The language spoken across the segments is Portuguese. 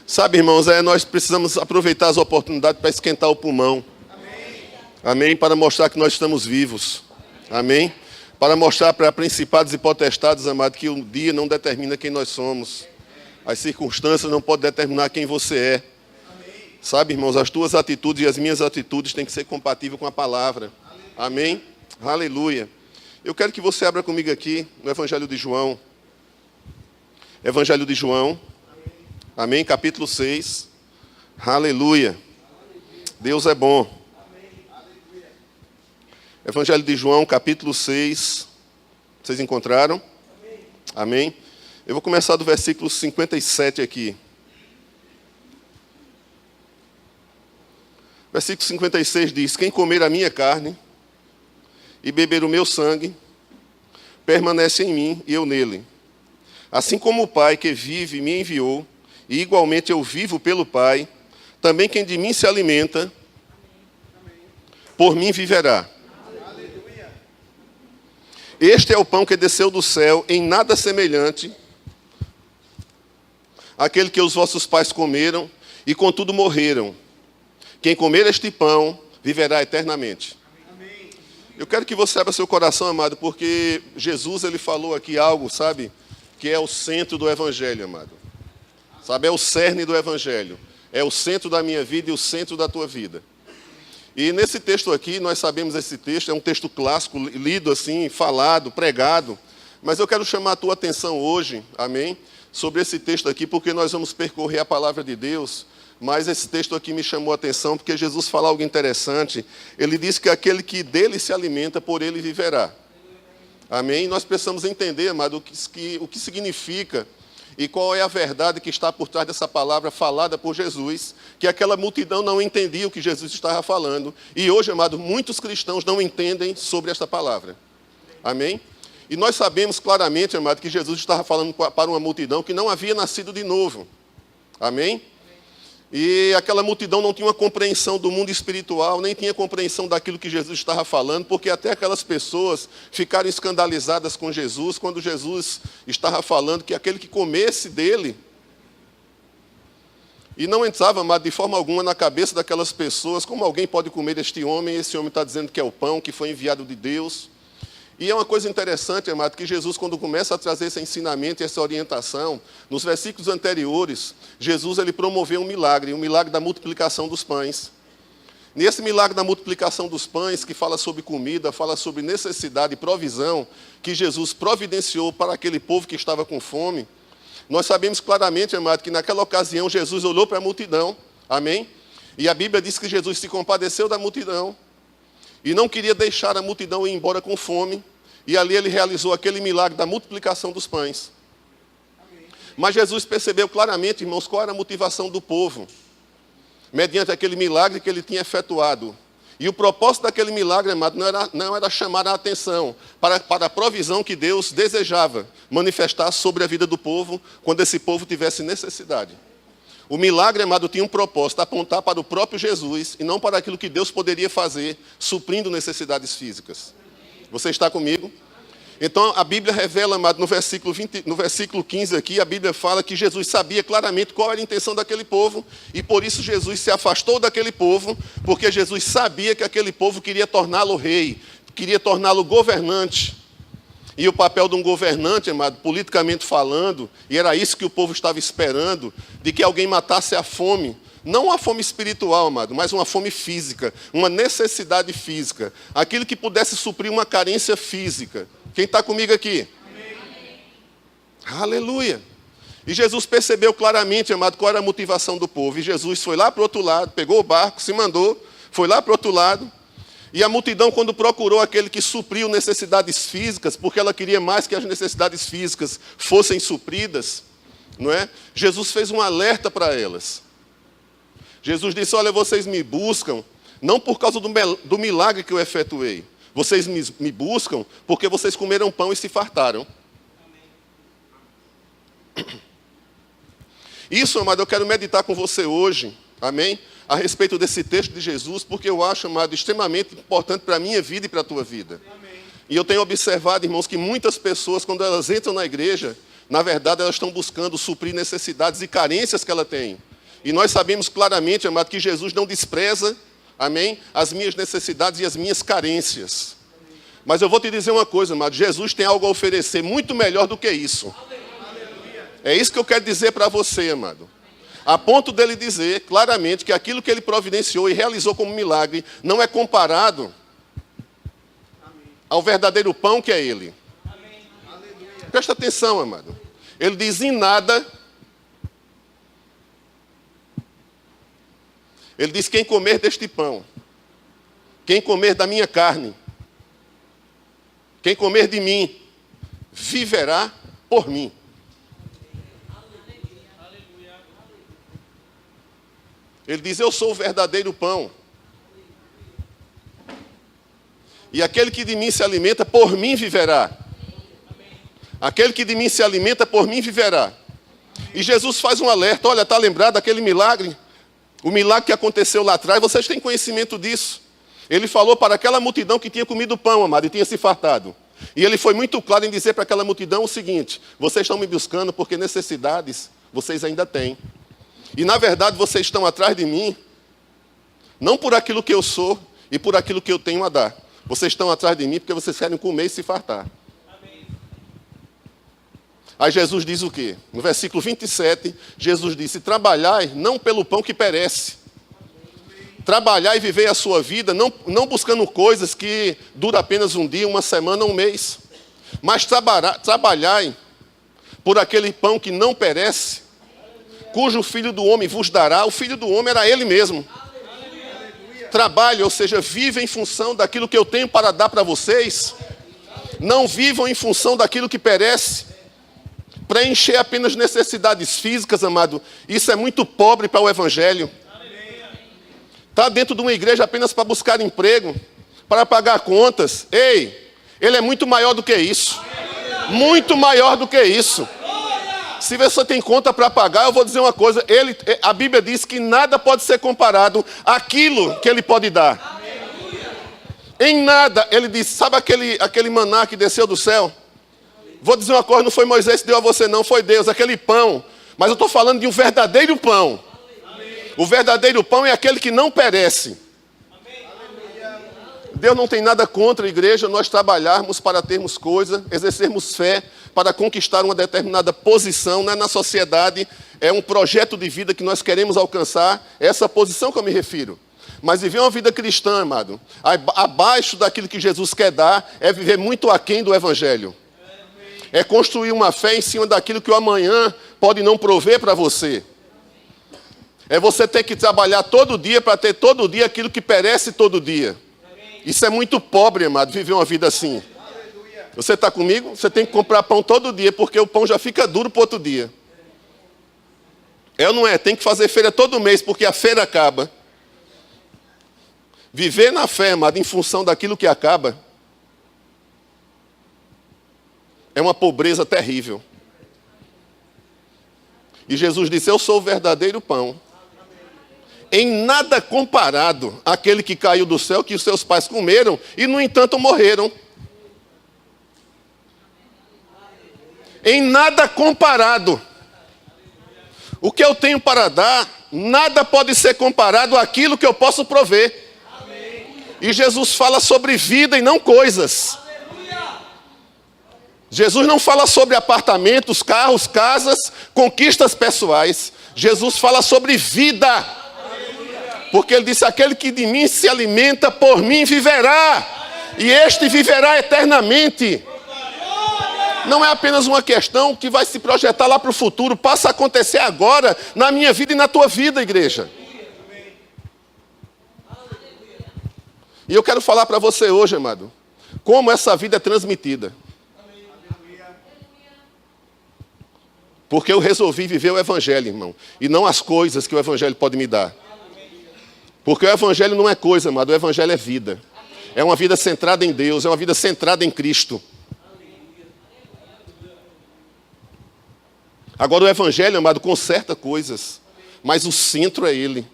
Sabe, irmãos, nós precisamos aproveitar as oportunidades para esquentar o pulmão. Amém? Para mostrar que nós estamos vivos. Amém? Para mostrar para principados e potestades, amado, que o dia não determina quem nós somos. As circunstâncias não podem determinar quem você é. Sabe, irmãos, as tuas atitudes e as minhas atitudes têm que ser compatíveis com a palavra. Amém? Aleluia. Eu quero que você abra comigo aqui no Evangelho de João. Evangelho de João. Amém? Capítulo 6. Aleluia. Deus é bom. Evangelho de João, capítulo 6. Vocês encontraram? Amém? Eu vou começar do versículo 57 aqui. Versículo 56 diz: quem comer a minha carne e beber o meu sangue, permanece em mim e eu nele. Assim como o Pai que vive me enviou, e igualmente eu vivo pelo Pai, também quem de mim se alimenta, por mim viverá. Este é o pão que desceu do céu, em nada semelhante àquele que os vossos pais comeram, e contudo morreram. Quem comer este pão, viverá eternamente. Eu quero que você abra seu coração, amado, porque Jesus, ele falou aqui algo, sabe, que é o centro do Evangelho, amado. Sabe, é o cerne do Evangelho. É o centro da minha vida e o centro da tua vida. E nesse texto aqui, nós sabemos esse texto, é um texto clássico, lido assim, falado, pregado. Mas eu quero chamar a tua atenção hoje, amém, sobre esse texto aqui, porque nós vamos percorrer a palavra de Deus. Mas esse texto aqui me chamou a atenção, porque Jesus fala algo interessante. Ele diz que aquele que dele se alimenta, por ele viverá. Amém? E nós precisamos entender, amado, o que significa e qual é a verdade que está por trás dessa palavra falada por Jesus, que aquela multidão não entendia o que Jesus estava falando. E hoje, amado, muitos cristãos não entendem sobre esta palavra. Amém? E nós sabemos claramente, amado, que Jesus estava falando para uma multidão que não havia nascido de novo. Amém? E aquela multidão não tinha uma compreensão do mundo espiritual, nem tinha compreensão daquilo que Jesus estava falando, porque até aquelas pessoas ficaram escandalizadas com Jesus, quando Jesus estava falando que aquele que comesse dele, e não entrava, amado, de forma alguma na cabeça daquelas pessoas, como alguém pode comer deste homem, esse homem está dizendo que é o pão, que foi enviado de Deus. E é uma coisa interessante, amado, que Jesus, quando começa a trazer esse ensinamento e essa orientação, nos versículos anteriores, Jesus ele promoveu um milagre, o milagre da multiplicação dos pães. Nesse milagre da multiplicação dos pães, que fala sobre comida, fala sobre necessidade e provisão, que Jesus providenciou para aquele povo que estava com fome, nós sabemos claramente, amado, que naquela ocasião Jesus olhou para a multidão, amém? E a Bíblia diz que Jesus se compadeceu da multidão, e não queria deixar a multidão ir embora com fome. E ali ele realizou aquele milagre da multiplicação dos pães. Amém. Mas Jesus percebeu claramente, irmãos, qual era a motivação do povo. Mediante aquele milagre que ele tinha efetuado. E o propósito daquele milagre, amado, não era chamar a atenção para a provisão que Deus desejava manifestar sobre a vida do povo, quando esse povo tivesse necessidade. O milagre, amado, tinha um propósito, apontar para o próprio Jesus e não para aquilo que Deus poderia fazer, suprindo necessidades físicas. Você está comigo? Então, a Bíblia revela, amado, no versículo 15 aqui, a Bíblia fala que Jesus sabia claramente qual era a intenção daquele povo, e por isso Jesus se afastou daquele povo, porque Jesus sabia que aquele povo queria torná-lo rei, queria torná-lo governante. E o papel de um governante, amado, politicamente falando, e era isso que o povo estava esperando, de que alguém matasse a fome, não a fome espiritual, amado, mas uma fome física, uma necessidade física, aquilo que pudesse suprir uma carência física. Quem está comigo aqui? Amém. Aleluia! E Jesus percebeu claramente, amado, qual era a motivação do povo. E Jesus foi lá para o outro lado, pegou o barco, se mandou, foi lá para o outro lado. E a multidão, quando procurou aquele que supriu necessidades físicas, porque ela queria mais que as necessidades físicas fossem supridas, não é? Jesus fez um alerta para elas. Jesus disse: olha, vocês me buscam, não por causa do milagre que eu efetuei. Vocês me buscam porque vocês comeram pão e se fartaram. Amém. Isso, amado, eu quero meditar com você hoje, amém? A respeito desse texto de Jesus, porque eu acho, amado, extremamente importante para a minha vida e para a tua vida. Amém. E eu tenho observado, irmãos, que muitas pessoas, quando elas entram na igreja, na verdade, elas estão buscando suprir necessidades e carências que ela tem. E nós sabemos claramente, amado, que Jesus não despreza, amém, as minhas necessidades e as minhas carências. Mas eu vou te dizer uma coisa, amado, Jesus tem algo a oferecer muito melhor do que isso. É isso que eu quero dizer para você, amado. A ponto dele dizer claramente que aquilo que ele providenciou e realizou como milagre não é comparado ao verdadeiro pão que é ele. Presta atenção, amado. Ele diz em nada. Ele diz: quem comer deste pão, quem comer da minha carne, quem comer de mim, viverá por mim. Ele diz: eu sou o verdadeiro pão. E aquele que de mim se alimenta, por mim viverá. Aquele que de mim se alimenta, por mim viverá. E Jesus faz um alerta. Olha, está lembrado daquele milagre? O milagre que aconteceu lá atrás, vocês têm conhecimento disso. Ele falou para aquela multidão que tinha comido pão, amado, e tinha se fartado. E ele foi muito claro em dizer para aquela multidão o seguinte: vocês estão me buscando porque necessidades vocês ainda têm. E, na verdade, vocês estão atrás de mim, não por aquilo que eu sou e por aquilo que eu tenho a dar. Vocês estão atrás de mim porque vocês querem comer e se fartar. Amém. Aí Jesus diz o quê? No versículo 27, Jesus disse: trabalhai não pelo pão que perece. Trabalhai e vivei a sua vida, não buscando coisas que duram apenas um dia, uma semana, um mês. Mas trabalhai por aquele pão que não perece, cujo Filho do Homem vos dará. O Filho do Homem era Ele mesmo. Trabalhe, ou seja, viva em função daquilo que eu tenho para dar para vocês. Não vivam em função daquilo que perece. Preencher apenas necessidades físicas, amado, isso é muito pobre para o Evangelho. Está dentro de uma igreja apenas para buscar emprego, para pagar contas. Ei, Ele é muito maior do que isso. Muito maior do que isso. Se você tem conta para pagar, eu vou dizer uma coisa: a Bíblia diz que nada pode ser comparado àquilo que Ele pode dar. Em nada. Ele diz: sabe aquele maná que desceu do céu? Vou dizer uma coisa: não foi Moisés que deu a você, não, foi Deus, aquele pão. Mas eu estou falando de um verdadeiro pão. O verdadeiro pão é aquele que não perece. Deus não tem nada contra a igreja nós trabalharmos para termos coisa, exercermos fé, para conquistar uma determinada posição, né, na sociedade. É um projeto de vida que nós queremos alcançar, é essa posição que eu me refiro. Mas viver uma vida cristã, amado, abaixo daquilo que Jesus quer dar, é viver muito aquém do Evangelho. É construir uma fé em cima daquilo que o amanhã pode não prover para você. É você ter que trabalhar todo dia para ter todo dia aquilo que perece todo dia. Isso é muito pobre, amado, viver uma vida assim. Você está comigo? Você tem que comprar pão todo dia, porque o pão já fica duro para outro dia. É ou não é? Tem que fazer feira todo mês, porque a feira acaba. Viver na fé, amado, em função daquilo que acaba, é uma pobreza terrível. E Jesus disse: eu sou o verdadeiro pão. Em nada comparado àquele que caiu do céu, que os seus pais comeram e, no entanto, morreram. Em nada comparado. O que eu tenho para dar, nada pode ser comparado àquilo que eu posso prover. E Jesus fala sobre vida e não coisas. Jesus não fala sobre apartamentos, carros, casas, conquistas pessoais. Jesus fala sobre vida. Porque Ele disse: aquele que de mim se alimenta, por mim viverá. E este viverá eternamente. Não é apenas uma questão que vai se projetar lá para o futuro. Passa a acontecer agora, na minha vida e na tua vida, igreja. E eu quero falar para você hoje, amado, como essa vida é transmitida. Porque eu resolvi viver o Evangelho, irmão, e não as coisas que o Evangelho pode me dar. Porque o Evangelho não é coisa, amado, o Evangelho é vida. É uma vida centrada em Deus, é uma vida centrada em Cristo. Agora o Evangelho, amado, conserta coisas, mas o centro é Ele.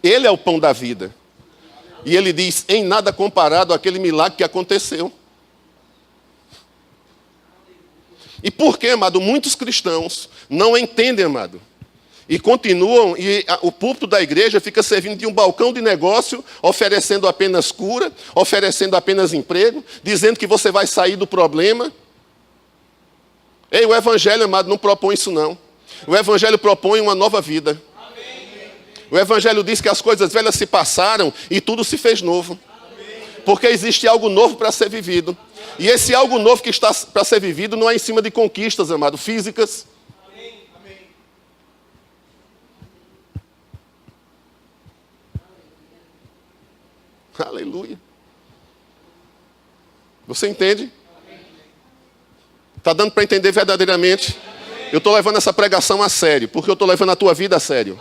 Ele é o pão da vida. E Ele diz: em nada comparado àquele milagre que aconteceu. E por que, amado, muitos cristãos não entendem, amado, E continuam, e o púlpito da igreja fica servindo de um balcão de negócio, oferecendo apenas cura, oferecendo apenas emprego, dizendo que você vai sair do problema. Ei, o Evangelho, amado, não propõe isso não. O Evangelho propõe uma nova vida. O Evangelho diz que as coisas velhas se passaram e tudo se fez novo. Porque existe algo novo para ser vivido. E esse algo novo que está para ser vivido não é em cima de conquistas, amado, físicas. Aleluia. Você entende? Está dando para entender verdadeiramente? Eu estou levando essa pregação a sério, porque eu estou levando a tua vida a sério.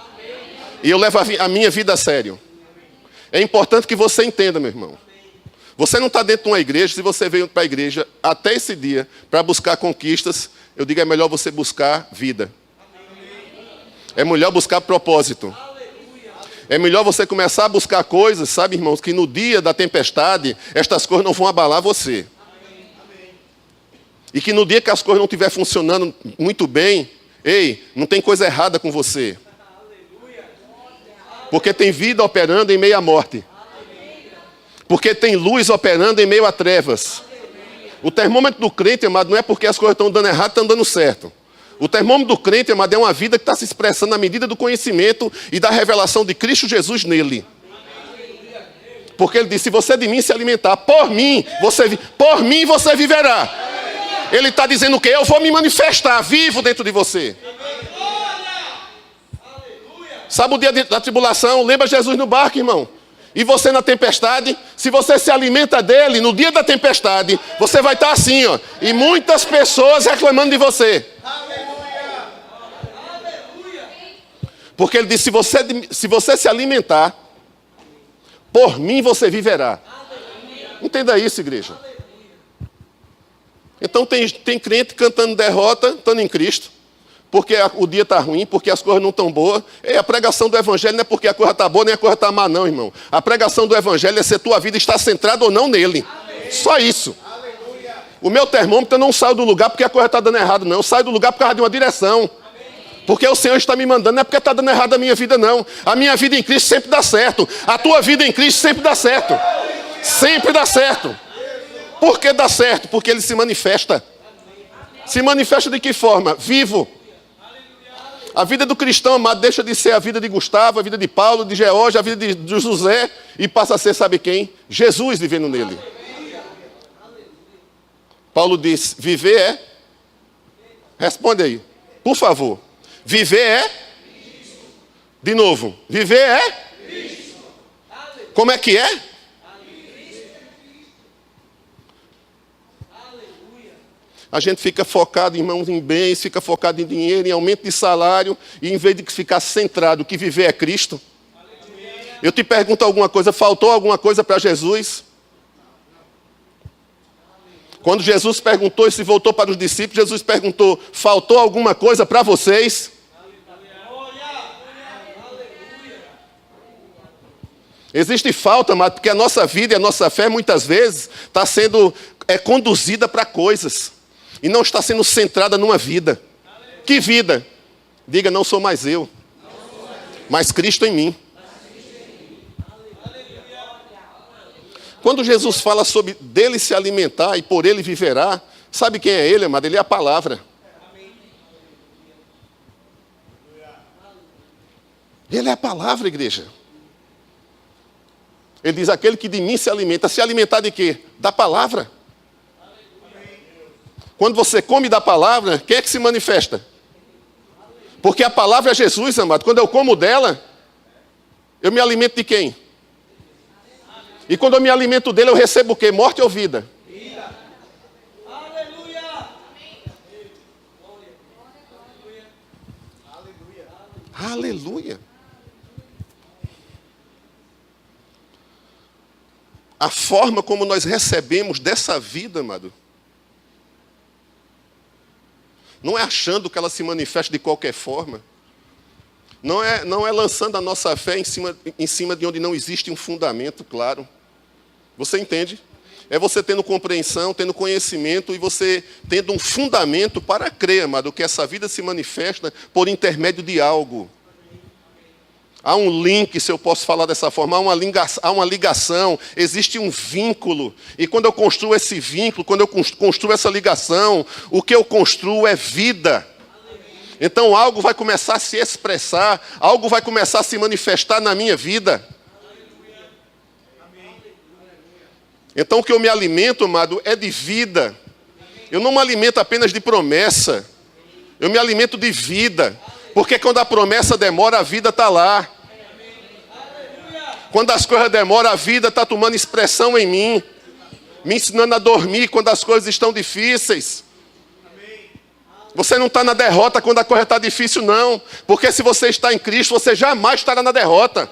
E eu levo a minha vida a sério. É importante que você entenda, meu irmão. Você não está dentro de uma igreja, se você veio para a igreja até esse dia para buscar conquistas, eu digo, é melhor você buscar vida. É melhor buscar propósito. É melhor você começar a buscar coisas, sabe, irmãos, que no dia da tempestade, estas coisas não vão abalar você. E que no dia que as coisas não estiverem funcionando muito bem, ei, não tem coisa errada com você. Porque tem vida operando em meio à morte. Porque tem luz operando em meio a trevas. O termômetro do crente, amado, não é porque as coisas estão dando errado, estão dando certo. O termômetro do crente, amado, é uma vida que está se expressando na medida do conhecimento e da revelação de Cristo Jesus nele. Porque ele disse, se você de mim se alimentar, por mim você viverá. Ele está dizendo o quê? Eu vou me manifestar vivo dentro de você. Sabe o dia da tribulação? Lembra Jesus no barco, irmão? E você na tempestade, se você se alimenta dele, no dia da tempestade, você vai estar assim, ó. E muitas pessoas reclamando de você. Porque ele disse, se você se alimentar, por mim você viverá. Entenda isso, igreja. Então tem crente cantando derrota, estando em Cristo, porque o dia está ruim, porque as coisas não estão boas. E a pregação do Evangelho não é porque a coisa está boa, nem a coisa está má, não, irmão. A pregação do Evangelho é se a tua vida está centrada ou não nele. Só isso. O meu termômetro não sai do lugar porque a coisa está dando errado, não. Eu saio do lugar por causa de uma direção. Porque o Senhor está me mandando, não é porque está dando errado a minha vida, não. A minha vida em Cristo sempre dá certo. A tua vida em Cristo sempre dá certo. Sempre dá certo. Por que dá certo? Porque ele se manifesta. Se manifesta de que forma? Vivo. A vida do cristão, amado, deixa de ser a vida de Gustavo, a vida de Paulo, de George, a vida de José, e passa a ser, sabe quem? Jesus vivendo nele. Paulo diz, viver é? Responde aí, por favor. Viver é? De novo, viver é? Como é que é? A gente fica focado, irmãos, em bens, fica focado em dinheiro, em aumento de salário, e em vez de ficar centrado, que viver é Cristo. Eu te pergunto alguma coisa, faltou alguma coisa para Jesus? Quando Jesus perguntou e se voltou para os discípulos, Jesus perguntou, faltou alguma coisa para vocês? Existe falta, mas porque a nossa vida e a nossa fé, muitas vezes, está sendo conduzida para coisas. E não está sendo centrada numa vida. Que vida? Diga, não sou mais eu, mas Cristo em mim. Quando Jesus fala sobre dele se alimentar e por ele viverá, sabe quem é ele, amado? Ele é a palavra. Ele é a palavra, igreja. Ele diz, aquele que de mim se alimenta. Se alimentar de quê? Da palavra. Quando você come da palavra, quem é que se manifesta? Porque a palavra é Jesus, amado. Quando eu como dela, eu me alimento de quem? E quando eu me alimento dele, eu recebo o quê? Morte ou vida? Vida. Aleluia. Aleluia. A forma como nós recebemos dessa vida, amado, não é achando que ela se manifesta de qualquer forma. Não é lançando a nossa fé em cima de onde não existe um fundamento claro. Você entende? É você tendo compreensão, tendo conhecimento e você tendo um fundamento para crer, amado, que essa vida se manifesta por intermédio de algo. Há um link, se eu posso falar dessa forma, há uma ligação, existe um vínculo. E quando eu construo esse vínculo, quando eu construo essa ligação, o que eu construo é vida. Então algo vai começar a se expressar, algo vai começar a se manifestar na minha vida. Então o que eu me alimento, amado, é de vida. Eu não me alimento apenas de promessa. Eu me alimento de vida. Porque quando a promessa demora, a vida está lá. Quando as coisas demoram, a vida está tomando expressão em mim. Me ensinando a dormir quando as coisas estão difíceis. Você não está na derrota quando a coisa está difícil, não. Porque se você está em Cristo, você jamais estará na derrota.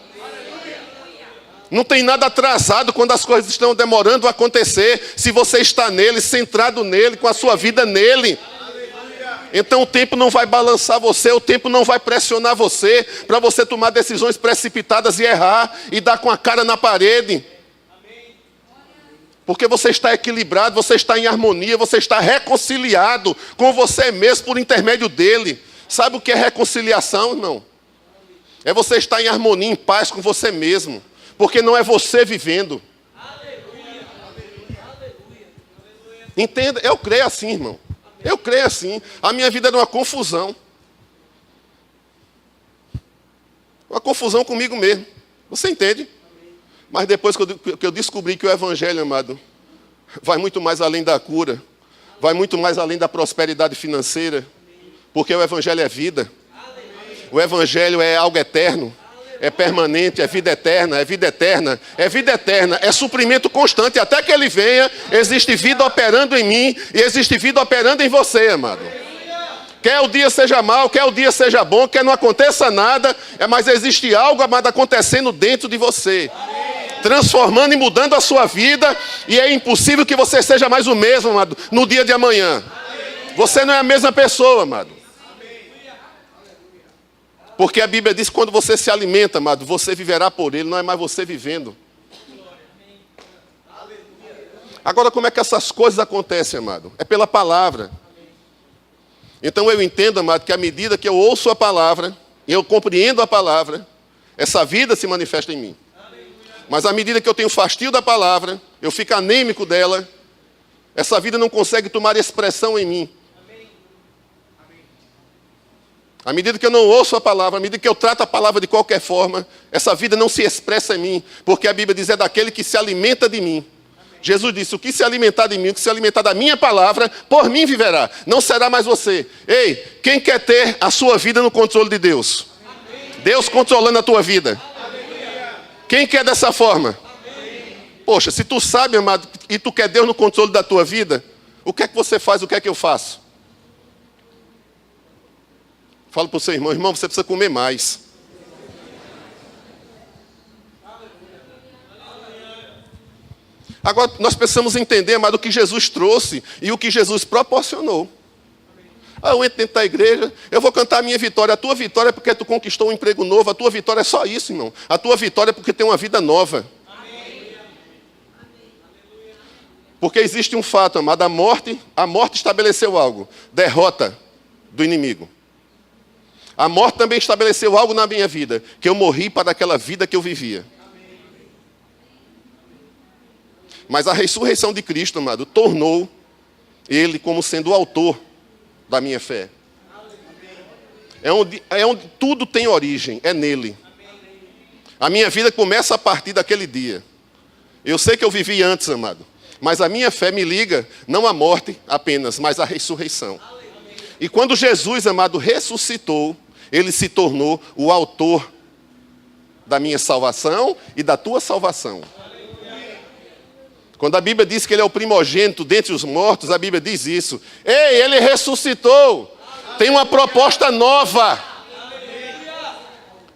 Não tem nada atrasado quando as coisas estão demorando a acontecer. Se você está nele, centrado nele, com a sua vida nele. Então o tempo não vai balançar você, o tempo não vai pressionar você para você tomar decisões precipitadas e errar e dar com a cara na parede. Porque você está equilibrado, você está em harmonia, você está reconciliado com você mesmo por intermédio dele. Sabe o que é reconciliação, irmão? É você estar em harmonia, em paz com você mesmo. Porque não é você vivendo. Entenda, eu creio assim, irmão. Eu creio assim. A minha vida era uma confusão. Uma confusão comigo mesmo. Você entende? Mas depois que eu descobri que o Evangelho, amado, vai muito mais além da cura. Vai muito mais além da prosperidade financeira. Porque o Evangelho é vida. O Evangelho é algo eterno. É permanente, é vida eterna, é vida eterna, é vida eterna, é suprimento constante. Até que ele venha, existe vida operando em mim e existe vida operando em você, amado. Quer o dia seja mau, quer o dia seja bom, quer não aconteça nada, mas existe algo, amado, acontecendo dentro de você. Transformando e mudando a sua vida, e é impossível que você seja mais o mesmo, amado, no dia de amanhã. Você não é a mesma pessoa, amado. Porque a Bíblia diz que quando você se alimenta, amado, você viverá por ele, não é mais você vivendo. Agora, como é que essas coisas acontecem, amado? É pela palavra. Então eu entendo, amado, que à medida que eu ouço a palavra, e eu compreendo a palavra, essa vida se manifesta em mim. Mas à medida que eu tenho fastio da palavra, eu fico anêmico dela, essa vida não consegue tomar expressão em mim. À medida que eu não ouço a palavra, à medida que eu trato a palavra de qualquer forma, essa vida não se expressa em mim, porque a Bíblia diz, é daquele que se alimenta de mim. Jesus disse, o que se alimentar de mim, o que se alimentar da minha palavra, por mim viverá, não será mais você. Ei, quem quer ter a sua vida no controle de Deus? Deus controlando a tua vida. Quem quer dessa forma? Poxa, se tu sabe, amado, e tu quer Deus no controle da tua vida, o que é que você faz, o que é que eu faço? Fala para o seu irmão, irmão, você precisa comer mais. Agora, nós precisamos entender, amado, o que Jesus trouxe e o que Jesus proporcionou. Eu entro dentro da igreja, eu vou cantar a minha vitória. A tua vitória é porque tu conquistou um emprego novo. A tua vitória é só isso, irmão. A tua vitória é porque tem uma vida nova. Porque existe um fato, amado, a morte estabeleceu algo. Derrota do inimigo. A morte também estabeleceu algo na minha vida, que eu morri para aquela vida que eu vivia. Mas a ressurreição de Cristo, amado, tornou ele como sendo o autor da minha fé. É onde tudo tem origem, é nele. A minha vida começa a partir daquele dia. Eu sei que eu vivi antes, amado, mas a minha fé me liga não à morte apenas, mas à ressurreição. E quando Jesus, amado, ressuscitou, ele se tornou o autor da minha salvação e da tua salvação. Quando a Bíblia diz que ele é o primogênito dentre os mortos, a Bíblia diz isso. Ei, ele ressuscitou. Tem uma proposta nova.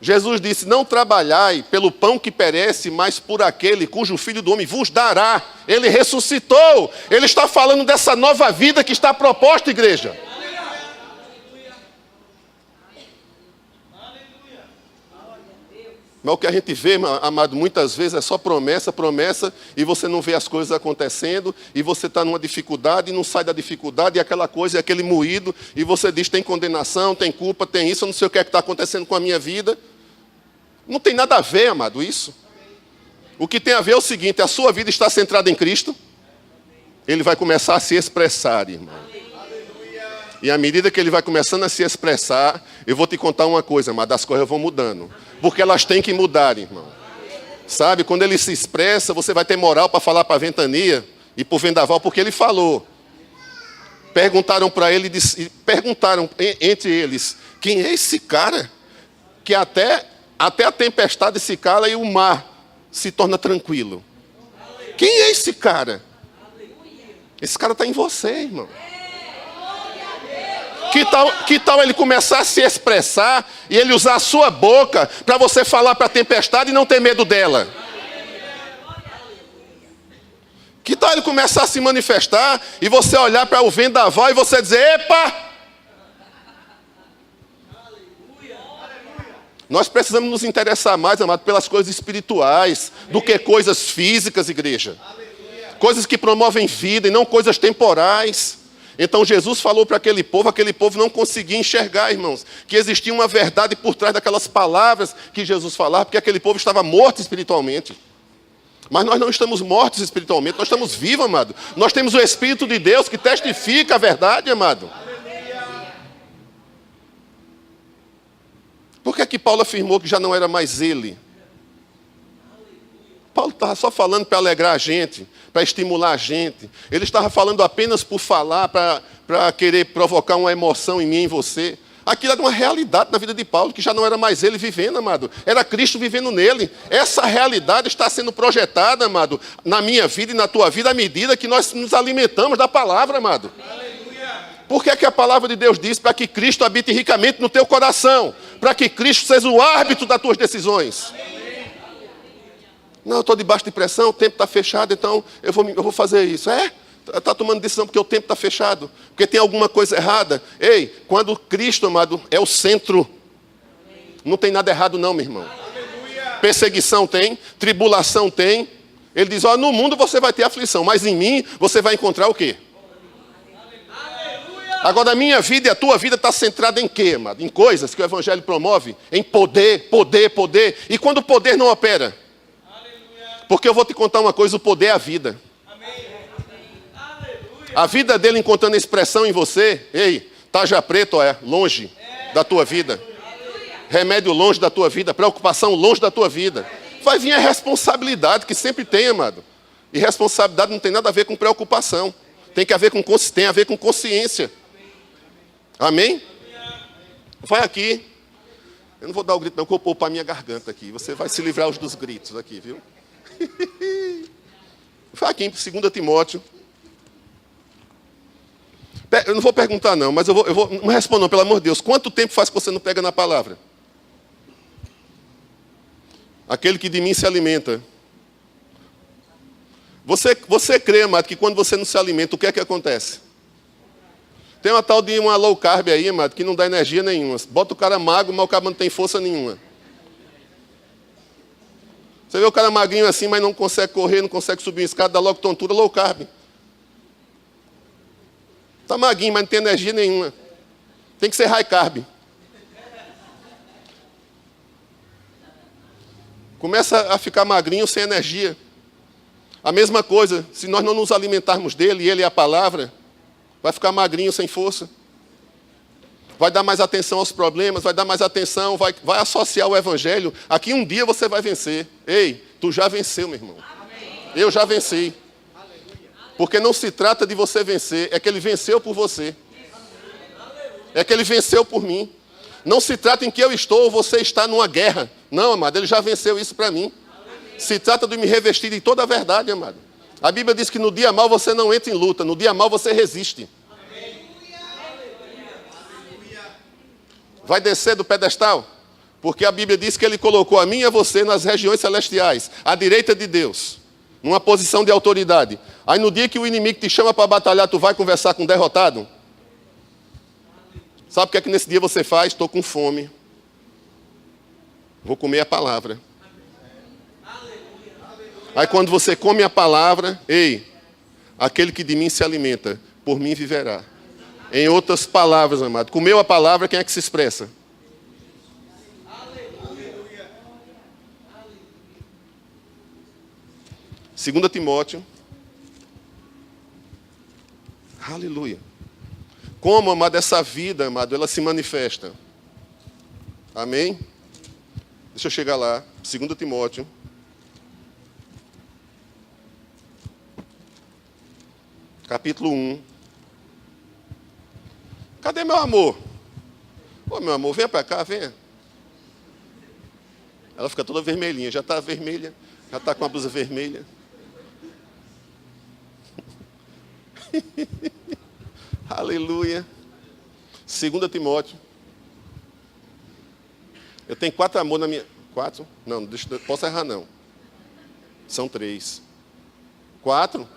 Jesus disse, não trabalhai pelo pão que perece, mas por aquele cujo Filho do Homem vos dará. Ele ressuscitou. Ele está falando dessa nova vida que está proposta, igreja. Mas o que a gente vê, amado, muitas vezes é só promessa, promessa, e você não vê as coisas acontecendo, e você está numa dificuldade, e não sai da dificuldade, e aquela coisa, é aquele moído, e você diz, tem condenação, tem culpa, tem isso, eu não sei o que é que está acontecendo com a minha vida. Não tem nada a ver, amado, isso. O que tem a ver é o seguinte, a sua vida está centrada em Cristo, ele vai começar a se expressar, irmão. E à medida que ele vai começando a se expressar, eu vou te contar uma coisa, mas as coisas vão mudando. Porque elas têm que mudar, irmão. Sabe, quando ele se expressa, você vai ter moral para falar para a ventania e para o vendaval, porque ele falou. Perguntaram para ele, perguntaram entre eles, quem é esse cara? Que até a tempestade se cala e o mar se torna tranquilo. Quem é esse cara? Esse cara está em você, irmão. Que tal ele começar a se expressar e ele usar a sua boca para você falar para a tempestade e não ter medo dela? Que tal ele começar a se manifestar e você olhar para o vendaval e você dizer, epa! Nós precisamos nos interessar mais, amado, pelas coisas espirituais do que coisas físicas, igreja. Coisas que promovem vida e não coisas temporais. Então Jesus falou para aquele povo não conseguia enxergar, irmãos, que existia uma verdade por trás daquelas palavras que Jesus falava, porque aquele povo estava morto espiritualmente. Mas nós não estamos mortos espiritualmente, nós estamos vivos, amado. Nós temos o Espírito de Deus que testifica a verdade, amado. Por que é que Paulo afirmou que já não era mais ele? Paulo estava só falando para alegrar a gente, para estimular a gente. Ele estava falando apenas por falar, para querer provocar uma emoção em mim e em você. Aquilo era uma realidade na vida de Paulo, que já não era mais ele vivendo, amado. Era Cristo vivendo nele. Essa realidade está sendo projetada, amado, na minha vida e na tua vida, à medida que nós nos alimentamos da palavra, amado. Por que é que a palavra de Deus diz? Para que Cristo habite ricamente no teu coração. Para que Cristo seja o árbitro das tuas decisões. Não, eu estou debaixo de pressão, o tempo está fechado, então eu vou fazer isso. Está tomando decisão porque o tempo está fechado. Porque tem alguma coisa errada. Ei, quando Cristo, amado, é o centro, não tem nada errado não, meu irmão. Perseguição tem, tribulação tem. Ele diz, no mundo você vai ter aflição, mas em mim você vai encontrar o quê? Agora a minha vida e a tua vida está centrada em quê, amado? Em coisas que o Evangelho promove, em poder, poder, poder. E quando o poder não opera? Porque eu vou te contar uma coisa, o poder é a vida. A vida dele encontrando expressão em você, taja preto longe da tua vida. Remédio longe da tua vida, preocupação longe da tua vida. Vai vir a responsabilidade que sempre tem, amado. E responsabilidade não tem nada a ver com preocupação. Tem a ver com consciência. Amém? Vai aqui. Eu não vou dar o grito não, que eu vou poupar a minha garganta aqui. Você vai se livrar dos gritos aqui, viu? Vai aqui em 2 Timóteo. Eu não vou perguntar não, mas eu vou não respondo não, pelo amor de Deus. Quanto tempo faz que você não pega na palavra? Aquele que de mim se alimenta. Você crê, amado, que quando você não se alimenta, o que é que acontece? Tem uma tal de uma low carb aí, amado, que não dá energia nenhuma. Bota o cara magro, mas o cara não tem força nenhuma. Você vê o cara magrinho assim, mas não consegue correr, não consegue subir uma escada, dá logo tontura, low carb. Está magrinho, mas não tem energia nenhuma. Tem que ser high carb. Começa a ficar magrinho sem energia. A mesma coisa, se nós não nos alimentarmos dele, e ele é a palavra, vai ficar magrinho sem força. Vai dar mais atenção aos problemas, vai dar mais atenção, vai associar o Evangelho. Aqui um dia você vai vencer. Ei, tu já venceu, meu irmão. Eu já venci. Porque não se trata de você vencer, é que ele venceu por você. É que ele venceu por mim. Não se trata em que eu estou ou você está numa guerra. Não, amado, ele já venceu isso para mim. Se trata de me revestir de toda a verdade, amado. A Bíblia diz que no dia mau você não entra em luta, no dia mau você resiste. Vai descer do pedestal? Porque a Bíblia diz que ele colocou a mim e a você nas regiões celestiais, à direita de Deus, numa posição de autoridade. Aí no dia que o inimigo te chama para batalhar, tu vai conversar com o derrotado? Sabe o que é que nesse dia você faz? Estou com fome. Vou comer a palavra. Aí quando você come a palavra, ei, aquele que de mim se alimenta, por mim viverá. Em outras palavras, amado, comeu a palavra, quem é que se expressa? 2 Timóteo. Aleluia. Como, amado, essa vida, amado, ela se manifesta. Amém? Deixa eu chegar lá. 2 Timóteo. Capítulo 1. Cadê meu amor? Ô, meu amor, venha para cá, venha. Ela fica toda vermelhinha. Já está vermelha. Já está com a blusa vermelha. Aleluia. 2 Timóteo. Eu tenho 4 amores na minha... 4? Não, posso errar não. São 3. 4?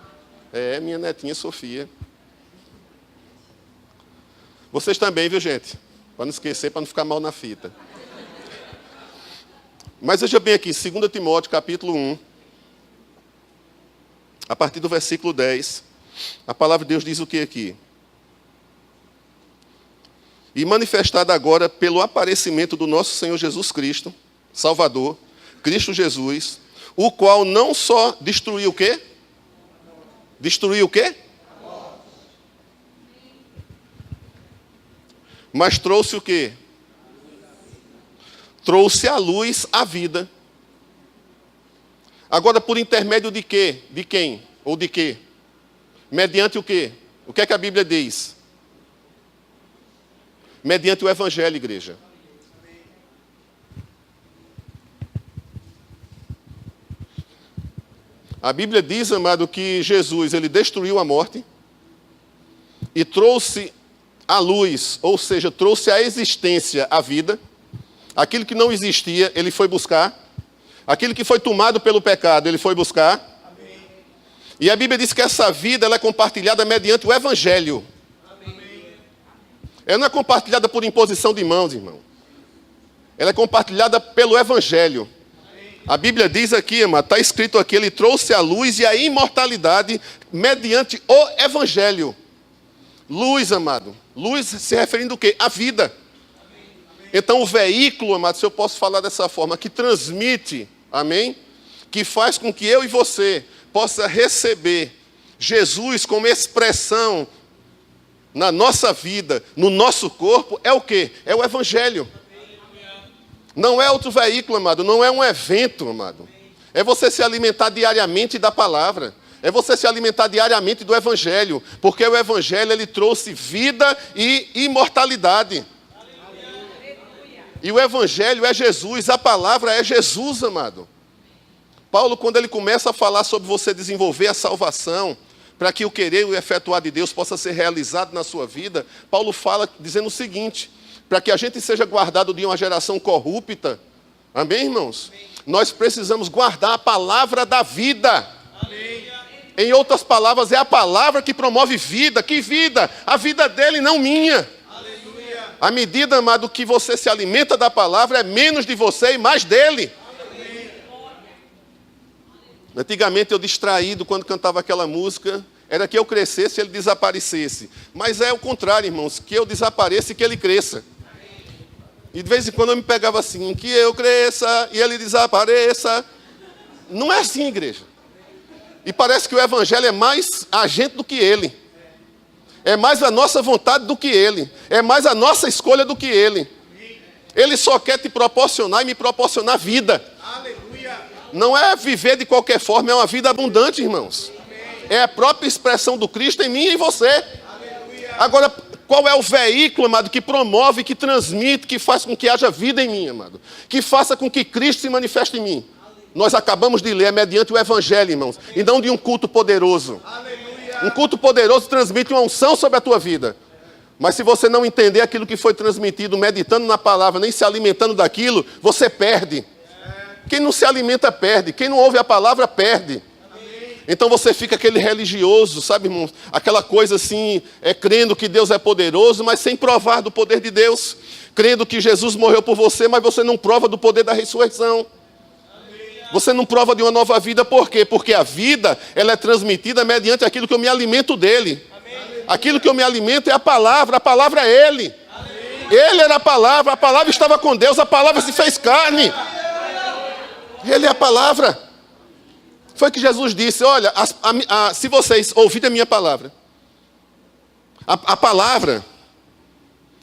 É, minha netinha Sofia. Vocês também, viu, gente? Para não esquecer, para não ficar mal na fita. Mas veja bem aqui, 2 Timóteo, capítulo 1. A partir do versículo 10. A palavra de Deus diz o que aqui? E manifestada agora pelo aparecimento do nosso Senhor Jesus Cristo, Salvador, Cristo Jesus, o qual não só destruiu o quê? Destruiu o quê? Mas trouxe o quê? Trouxe à luz a vida. Agora, por intermédio de quê? De quem? Ou de quê? Mediante o quê? O que é que a Bíblia diz? Mediante o Evangelho, igreja. A Bíblia diz, amado, que Jesus, ele destruiu a morte e trouxe à luz, ou seja, trouxe à existência a vida. Aquilo que não existia, ele foi buscar. Aquilo que foi tomado pelo pecado, ele foi buscar. Amém. E a Bíblia diz que essa vida ela é compartilhada mediante o Evangelho. Amém. Ela não é compartilhada por imposição de mãos, irmão. Ela é compartilhada pelo Evangelho. Amém. A Bíblia diz aqui, irmão, está escrito aqui, ele trouxe a luz e a imortalidade mediante o Evangelho. Luz, amado. Luz se referindo ao quê? A vida. Então, o veículo, amado, se eu posso falar dessa forma, que transmite, amém? Que faz com que eu e você possa receber Jesus como expressão na nossa vida, no nosso corpo, é o quê? É o Evangelho. Não é outro veículo, amado, não é um evento, amado. É você se alimentar diariamente da palavra. É você se alimentar diariamente do Evangelho. Porque o Evangelho, ele trouxe vida e imortalidade. E o Evangelho é Jesus, a palavra é Jesus, amado. Paulo, quando ele começa a falar sobre você desenvolver a salvação, para que o querer e o efetuar de Deus possa ser realizado na sua vida, Paulo fala dizendo o seguinte, para que a gente seja guardado de uma geração corrupta, amém, irmãos? Amém. Nós precisamos guardar a palavra da vida. Amém. Em outras palavras, é a palavra que promove vida. Que vida? A vida dele, não minha. À medida, amado, que você se alimenta da palavra, é menos de você e mais dele. Amém. Antigamente, eu distraído, quando cantava aquela música, era que eu crescesse e ele desaparecesse. Mas é o contrário, irmãos, que eu desapareça e que ele cresça. E de vez em quando eu me pegava assim, que eu cresça e ele desapareça. Não é assim, igreja. E parece que o Evangelho é mais agente do que ele. É mais a nossa vontade do que ele. É mais a nossa escolha do que ele. Ele só quer te proporcionar e me proporcionar vida. Aleluia. Não é viver de qualquer forma, é uma vida abundante, irmãos. É a própria expressão do Cristo em mim e em você. Aleluia. Agora, qual é o veículo, amado, que promove, que transmite, que faz com que haja vida em mim, amado? Que faça com que Cristo se manifeste em mim. Nós acabamos de ler, é mediante o Evangelho, irmãos. E não de um culto poderoso. Aleluia. Um culto poderoso transmite uma unção sobre a tua vida. Mas se você não entender aquilo que foi transmitido, meditando na palavra, nem se alimentando daquilo, você perde. Quem não se alimenta, perde. Quem não ouve a palavra, perde. Então você fica aquele religioso, sabe, irmão? Aquela coisa assim, crendo que Deus é poderoso, mas sem provar do poder de Deus. Crendo que Jesus morreu por você, mas você não prova do poder da ressurreição. Você não prova de uma nova vida, por quê? Porque a vida, ela é transmitida mediante aquilo que eu me alimento dele. Aquilo que eu me alimento é a palavra é ele. Ele era a palavra estava com Deus, a palavra se fez carne. Ele é a palavra. Foi que Jesus disse, olha, se vocês ouvirem a minha palavra, a palavra,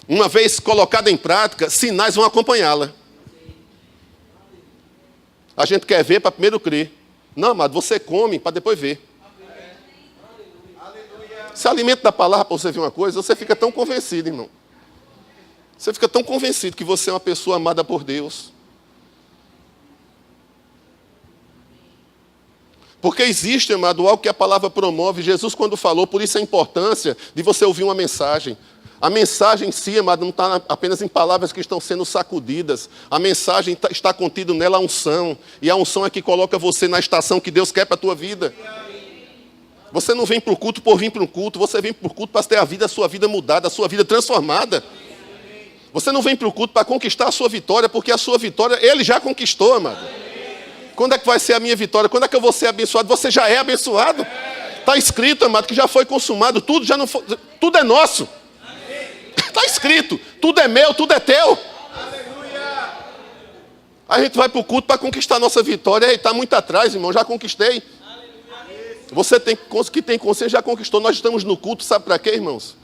uma vez colocada em prática, sinais vão acompanhá-la. A gente quer ver para primeiro crer. Não, amado, você come para depois ver. Se alimenta da palavra para você ver uma coisa, você fica tão convencido, irmão. Você fica tão convencido que você é uma pessoa amada por Deus. Porque existe, amado, algo que a palavra promove. Jesus, quando falou, por isso a importância de você ouvir uma mensagem. A mensagem em si, amado, não está apenas em palavras que estão sendo sacudidas. A mensagem está contida nela a unção. E a unção é que coloca você na estação que Deus quer para a tua vida. Você não vem para o culto por vir para um culto. Você vem para o culto para ter a sua vida mudada, a sua vida transformada. Você não vem para o culto para conquistar a sua vitória, porque a sua vitória, Ele já conquistou, amado. Quando é que vai ser a minha vitória? Quando é que eu vou ser abençoado? Você já é abençoado. Está escrito, amado, que já foi consumado. Tudo já não foi, tudo é nosso. Está escrito. Tudo é meu, tudo é teu. A gente vai para o culto para conquistar a nossa vitória. Está muito atrás, irmão. Já conquistei. Você que tem consciência já conquistou. Nós estamos no culto, sabe para quê, irmãos?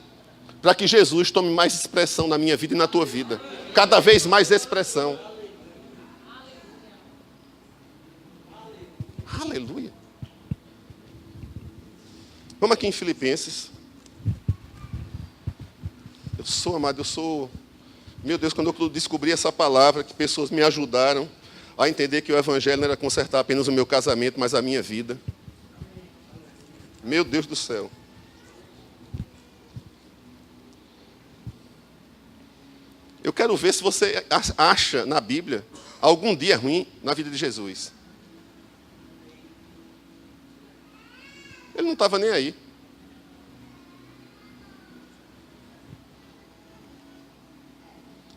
Para que Jesus tome mais expressão na minha vida e na tua vida. Cada vez mais expressão. Aleluia. Vamos aqui em Filipenses. Meu Deus, quando eu descobri essa palavra, que pessoas me ajudaram a entender que o Evangelho não era consertar apenas o meu casamento, mas a minha vida. Meu Deus do céu. Eu quero ver se você acha na Bíblia algum dia ruim na vida de Jesus. Ele não estava nem aí.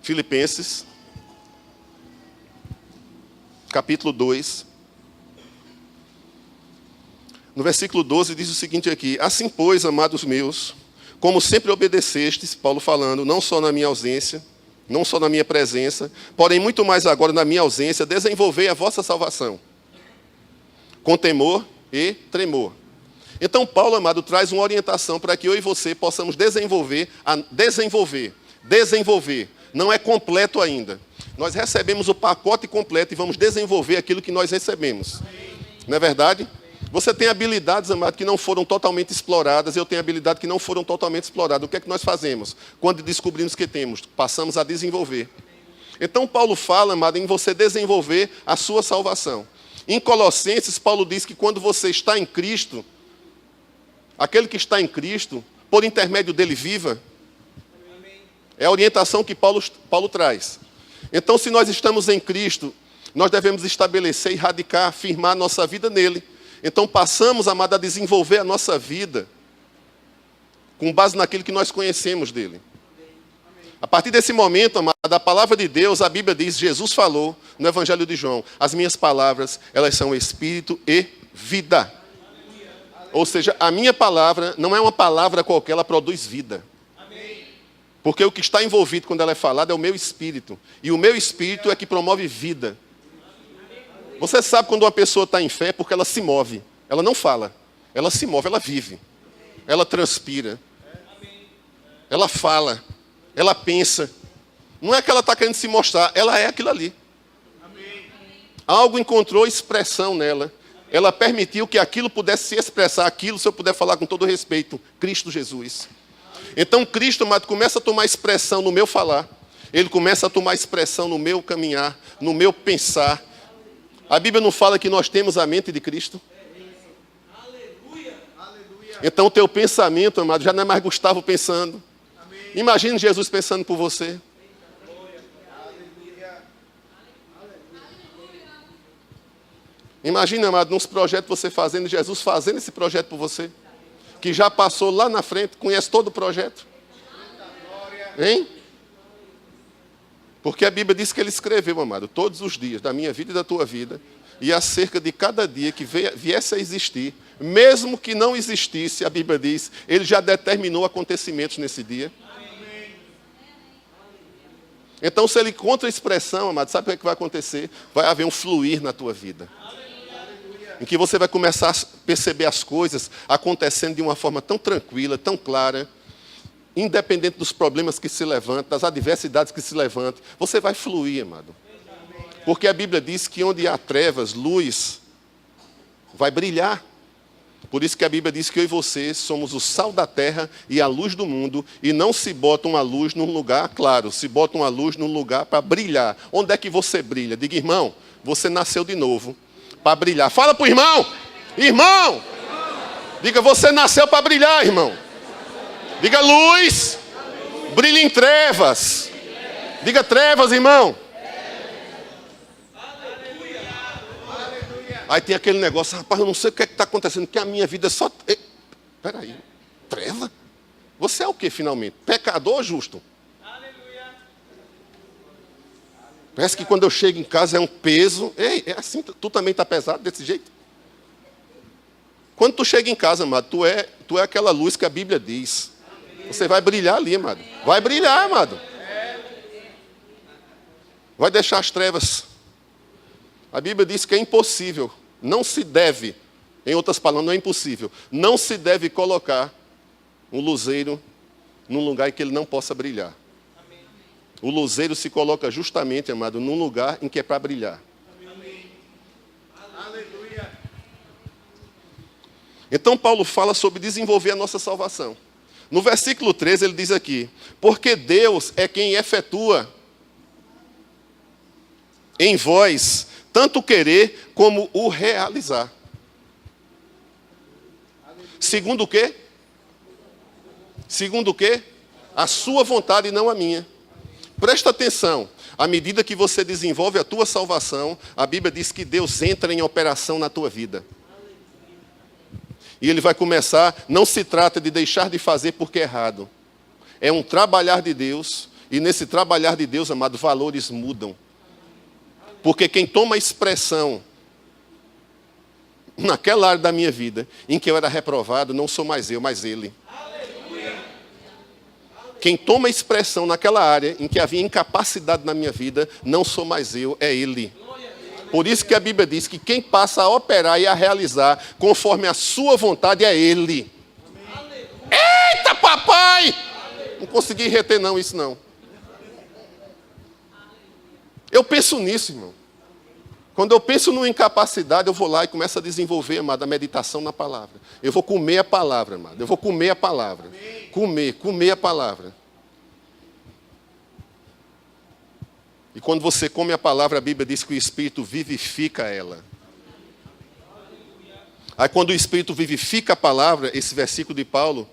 Filipenses, capítulo 2. No versículo 12 diz o seguinte aqui: assim, pois, amados meus, como sempre obedecestes, Paulo falando, não só na minha ausência, não só na minha presença, porém muito mais agora na minha ausência, desenvolvei a vossa salvação, com temor e tremor. Então, Paulo, amado, traz uma orientação para que eu e você possamos desenvolver. Não é completo ainda. Nós recebemos o pacote completo e vamos desenvolver aquilo que nós recebemos. Não é verdade? Você tem habilidades, amado, que não foram totalmente exploradas. Eu tenho habilidades que não foram totalmente exploradas. O que é que nós fazemos? Quando descobrimos que temos, passamos a desenvolver. Então, Paulo fala, amado, em você desenvolver a sua salvação. Em Colossenses, Paulo diz que quando você está em Cristo, aquele que está em Cristo, por intermédio dele viva. É a orientação que Paulo traz. Então, se nós estamos em Cristo, nós devemos estabelecer, erradicar, firmar nossa vida nele. Então, passamos, amado, a desenvolver a nossa vida com base naquilo que nós conhecemos dele. A partir desse momento, amado, a palavra de Deus, a Bíblia diz, Jesus falou no Evangelho de João, as minhas palavras, elas são espírito e vida. Ou seja, a minha palavra não é uma palavra qualquer, ela produz vida. Porque o que está envolvido quando ela é falada é o meu espírito. E o meu espírito é que promove vida. Você sabe quando uma pessoa está em fé porque ela se move. Ela não fala. Ela se move, ela vive. Ela transpira. Ela fala. Ela pensa. Não é que ela está querendo se mostrar, ela é aquilo ali. Algo encontrou expressão nela. Ela permitiu que aquilo pudesse se expressar. Aquilo, se eu puder falar com todo respeito, Cristo Jesus. Então, Cristo, amado, começa a tomar expressão no meu falar. Ele começa a tomar expressão no meu caminhar, no meu pensar. A Bíblia não fala que nós temos a mente de Cristo? Então, o teu pensamento, amado, já não é mais Gustavo pensando. Imagine Jesus pensando por você. Imagina, amado, nos projetos você fazendo, Jesus fazendo esse projeto por você. Que já passou lá na frente, conhece todo o projeto. Hein? Porque a Bíblia diz que ele escreveu, amado, todos os dias da minha vida e da tua vida. e acerca de cada dia que viesse a existir, mesmo que não existisse, a Bíblia diz, ele já determinou acontecimentos nesse dia. Então, se ele encontra a expressão, amado, sabe o que vai acontecer? Vai haver um fluir na tua vida. Em que você vai começar a perceber as coisas acontecendo de uma forma tão tranquila, tão clara, independente dos problemas que se levantam, das adversidades que se levantam, você vai fluir, amado. Porque a Bíblia diz que onde há trevas, luz vai brilhar. Por isso que a Bíblia diz que eu e você somos o sal da terra e a luz do mundo, e não se bota uma luz num lugar claro, se bota uma luz num lugar para brilhar. Onde é que você brilha? Diga, irmão, você nasceu de novo para brilhar. Fala para o irmão, irmão, diga, você nasceu para brilhar, irmão. Diga, luz, brilha em trevas. Diga, trevas, irmão. Aí tem aquele negócio, rapaz, eu não sei o que é que está acontecendo, que a minha vida é só... Espera aí, treva? Você é o que finalmente? Pecador ou justo? Parece que quando eu chego em casa é um peso. Ei, é assim, tu também está pesado desse jeito? Quando tu chega em casa, amado, tu é aquela luz que a Bíblia diz. Você vai brilhar ali, amado. Vai brilhar, amado. Vai deixar as trevas. A Bíblia diz que é impossível, não se deve, em outras palavras, não é impossível, não se deve colocar um luzeiro num lugar em que ele não possa brilhar. Amém. O luzeiro se coloca justamente, amado, num lugar em que é para brilhar. Amém. Aleluia. Então Paulo fala sobre desenvolver a nossa salvação. No versículo 13 ele diz aqui, porque Deus é quem efetua em vós tanto o querer como o realizar. Segundo o quê? Segundo o quê? A sua vontade e não a minha. Presta atenção. À medida que você desenvolve a tua salvação, a Bíblia diz que Deus entra em operação na tua vida. E Ele vai começar, não se trata de deixar de fazer porque é errado. É um trabalhar de Deus, e nesse trabalhar de Deus, amado, valores mudam. Porque quem toma expressão naquela área da minha vida em que eu era reprovado, não sou mais eu, mas Ele. Aleluia. Quem toma expressão naquela área em que havia incapacidade na minha vida, não sou mais eu, é Ele. Por isso que a Bíblia diz que quem passa a operar e a realizar conforme a sua vontade é Ele. Aleluia. Eita, papai! Aleluia. Não consegui reter não, isso não. Eu penso nisso, irmão. Quando eu penso numa incapacidade, eu vou lá e começo a desenvolver, amado, a meditação na palavra. Eu vou comer a palavra, amado. Eu vou comer a palavra. Comer a palavra. E quando você come a palavra, a Bíblia diz que o Espírito vivifica ela. Aí quando o Espírito vivifica a palavra, esse versículo de Paulo,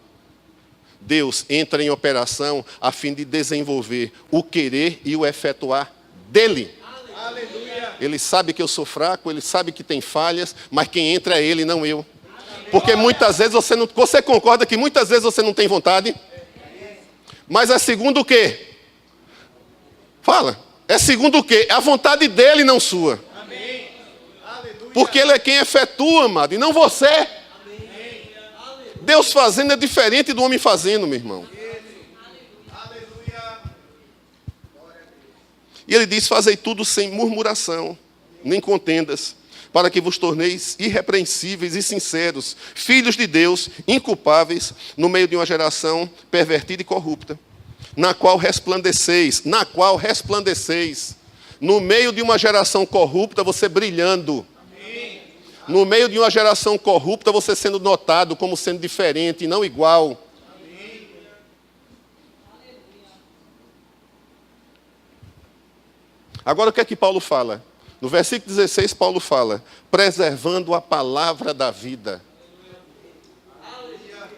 Deus entra em operação a fim de desenvolver o querer e o efetuar dele. Aleluia. Ele sabe que eu sou fraco, ele sabe que tem falhas, mas quem entra é ele, não eu. Porque muitas vezes você concorda que muitas vezes você não tem vontade? Mas é segundo o quê? Fala. É segundo o quê? É a vontade dele, não sua. Amém. Porque ele é quem efetua, amado, e não você. Amém. Deus fazendo é diferente do homem fazendo, meu irmão. E ele diz, fazei tudo sem murmuração, nem contendas, para que vos torneis irrepreensíveis e sinceros, filhos de Deus, inculpáveis, no meio de uma geração pervertida e corrupta, na qual resplandeceis, no meio de uma geração corrupta, você brilhando, no meio de uma geração corrupta, você sendo notado como sendo diferente e não igual. Agora o que é que Paulo fala? No versículo 16, Paulo fala, preservando a palavra da vida.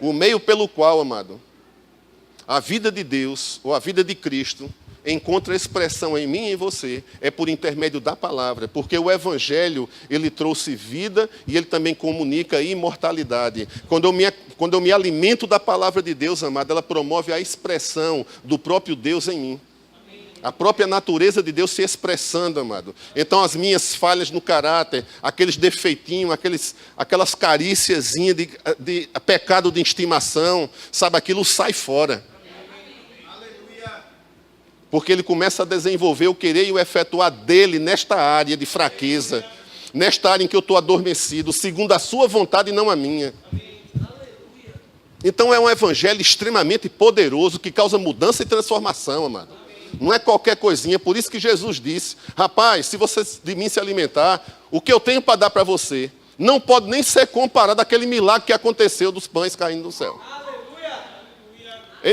O meio pelo qual, amado, a vida de Deus, ou a vida de Cristo, encontra expressão em mim e em você, é por intermédio da palavra. Porque o Evangelho, ele trouxe vida e ele também comunica imortalidade. Quando eu me alimento da palavra de Deus, amado, ela promove a expressão do próprio Deus em mim. A própria natureza de Deus se expressando, amado. Então as minhas falhas no caráter, aqueles defeitinhos, aquelas caríciazinhas de pecado de estimação, sabe, aquilo sai fora. Porque ele começa a desenvolver o querer e o efetuar dele nesta área de fraqueza, nesta área em que eu estou adormecido, segundo a sua vontade e não a minha. Então é um evangelho extremamente poderoso que causa mudança e transformação, amado. Não é qualquer coisinha, por isso que Jesus disse, rapaz, se você de mim se alimentar, o que eu tenho para dar para você não pode nem ser comparado àquele milagre que aconteceu dos pães caindo do céu.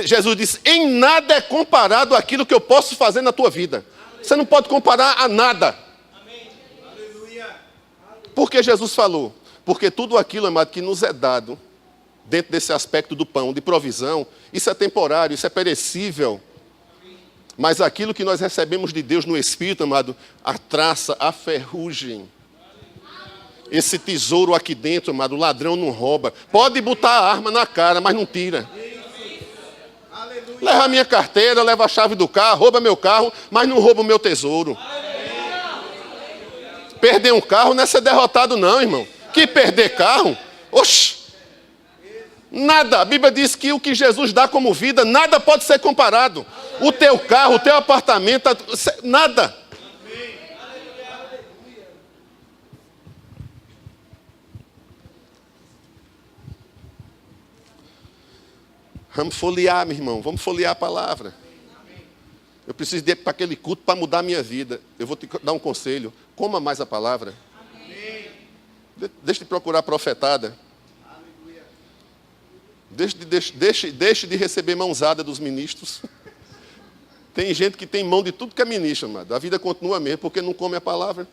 Jesus disse, em nada é comparado àquilo que eu posso fazer na tua vida. Você não pode comparar a nada. Por que Jesus falou? Porque tudo aquilo, amado, que nos é dado, dentro desse aspecto do pão, de provisão, isso é temporário, isso é perecível. Mas aquilo que nós recebemos de Deus no Espírito, amado, a traça, a ferrugem. Esse tesouro aqui dentro, amado, o ladrão não rouba. Pode botar a arma na cara, mas não tira. Leva a minha carteira, leva a chave do carro, rouba meu carro, mas não rouba o meu tesouro. Perder um carro não é ser derrotado não, irmão. Que perder carro? Oxi! Nada, a Bíblia diz que o que Jesus dá como vida, nada pode ser comparado. O teu carro, o teu apartamento, nada. Vamos folhear, meu irmão, vamos folhear a palavra. Eu preciso de ir para aquele culto para mudar a minha vida. Eu vou te dar um conselho, coma mais a palavra. Deixe de procurar profetada. Deixe de receber mãozada dos ministros. Tem gente que tem mão de tudo que é ministro, amado. A vida continua mesmo, porque não come a palavra.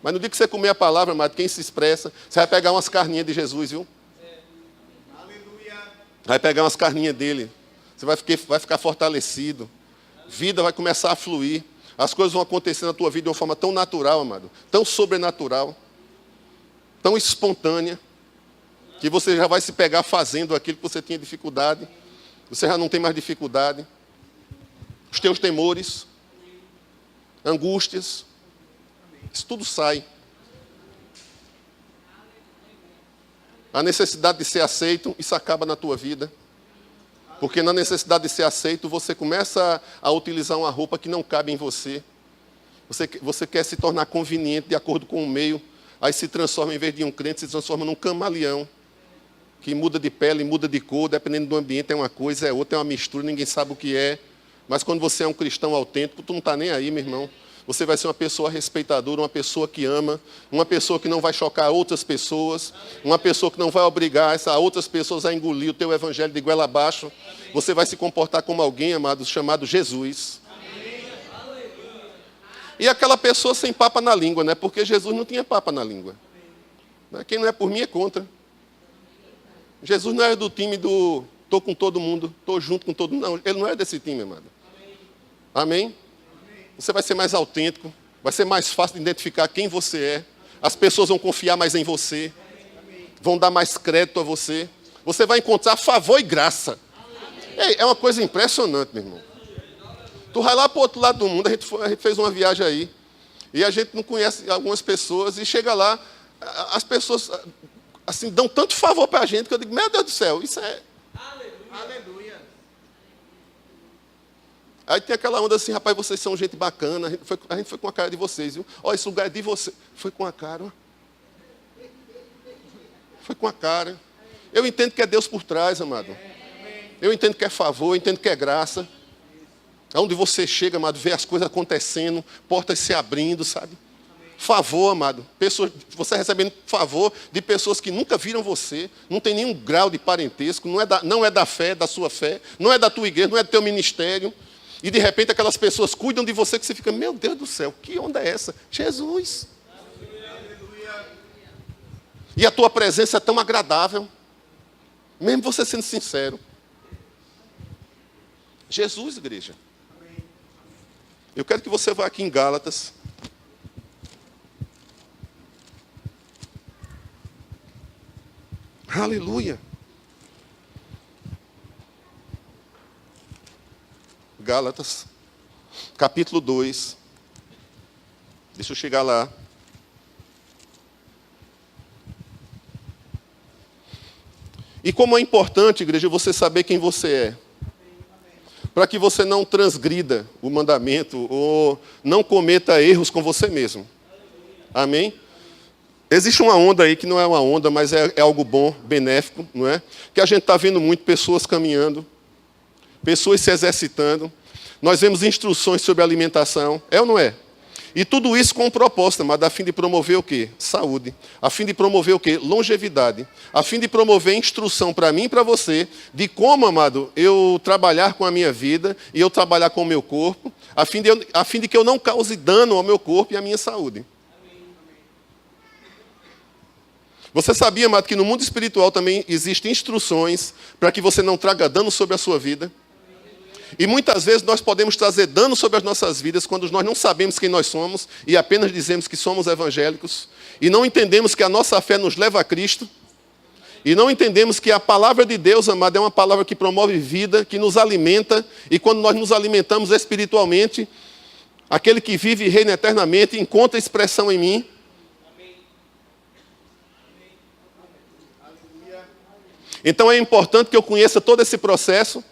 Mas no dia que você comer a palavra, amado, quem se expressa, você vai pegar umas carninhas de Jesus, viu? Vai pegar umas carninhas dele. Você vai ficar fortalecido. Vida vai começar a fluir. As coisas vão acontecer na tua vida de uma forma tão natural, amado. Tão sobrenatural. Tão espontânea. Que você já vai se pegar fazendo aquilo que você tinha dificuldade. Você já não tem mais dificuldade. Os teus temores, angústias, isso tudo sai. A necessidade de ser aceito, isso acaba na tua vida. Porque na necessidade de ser aceito, você começa a utilizar uma roupa que não cabe em você. Você quer se tornar conveniente de acordo com o meio. Aí se transforma, em vez de um crente, se transforma num camaleão. Que muda de pele, muda de cor, dependendo do ambiente, é uma coisa, é outra, é uma mistura, ninguém sabe o que é. Mas quando você é um cristão autêntico, tu não está nem aí, meu irmão. Você vai ser uma pessoa respeitadora, uma pessoa que ama, uma pessoa que não vai chocar outras pessoas, uma pessoa que não vai obrigar outras pessoas a engolir o teu evangelho de goela abaixo. Você vai se comportar como alguém, amado, chamado Jesus. E aquela pessoa sem papa na língua, né? Porque Jesus não tinha papa na língua. Quem não é por mim é contra. Jesus não era do time do estou com todo mundo, estou junto com todo mundo. Não, ele não é desse time, amado. Amém? Você vai ser mais autêntico, vai ser mais fácil de identificar quem você é. As pessoas vão confiar mais em você, vão dar mais crédito a você. Você vai encontrar favor e graça. É uma coisa impressionante, meu irmão. Tu vai lá para o outro lado do mundo, a gente fez uma viagem aí, e a gente não conhece algumas pessoas, e chega lá, as pessoas assim, dão tanto favor para a gente, que eu digo, meu Deus do céu, isso é... Aleluia. Aí tem aquela onda assim, rapaz, vocês são gente bacana, a gente foi com a cara de vocês, viu? Ó, esse lugar é de vocês. Foi com a cara, ó. Foi com a cara. Eu entendo que é Deus por trás, amado. Eu entendo que é favor, eu entendo que é graça. Onde você chega, amado, vê as coisas acontecendo, portas se abrindo, sabe? Favor, amado. Você recebendo favor de pessoas que nunca viram você, não tem nenhum grau de parentesco, não é da fé, da sua fé, não é da tua igreja, não é do teu ministério. E de repente aquelas pessoas cuidam de você que você fica, meu Deus do céu, que onda é essa? Jesus. E a tua presença é tão agradável, mesmo você sendo sincero. Jesus, igreja. Eu quero que você vá aqui em Gálatas. Aleluia. Gálatas. capítulo 2. Deixa eu chegar lá. E como é importante, igreja, você saber quem você é. Para que você não transgrida o mandamento ou não cometa erros com você mesmo. Amém? Existe uma onda aí que não é uma onda, mas é algo bom, benéfico, não é? Que a gente está vendo muito pessoas caminhando, pessoas se exercitando. Nós vemos instruções sobre alimentação, é ou não é? E tudo isso com um propósito, amado, a fim de promover o quê? Saúde. A fim de promover o quê? Longevidade. A fim de promover instrução para mim e para você de como, amado, eu trabalhar com a minha vida e eu trabalhar com o meu corpo, a fim de que eu não cause dano ao meu corpo e à minha saúde. Você sabia, amado, que no mundo espiritual também existem instruções para que você não traga dano sobre a sua vida? E muitas vezes nós podemos trazer dano sobre as nossas vidas quando nós não sabemos quem nós somos e apenas dizemos que somos evangélicos e não entendemos que a nossa fé nos leva a Cristo e não entendemos que a palavra de Deus, amado, é uma palavra que promove vida, que nos alimenta e quando nós nos alimentamos espiritualmente, aquele que vive e reina eternamente encontra expressão em mim. Então é importante que eu conheça todo esse processo.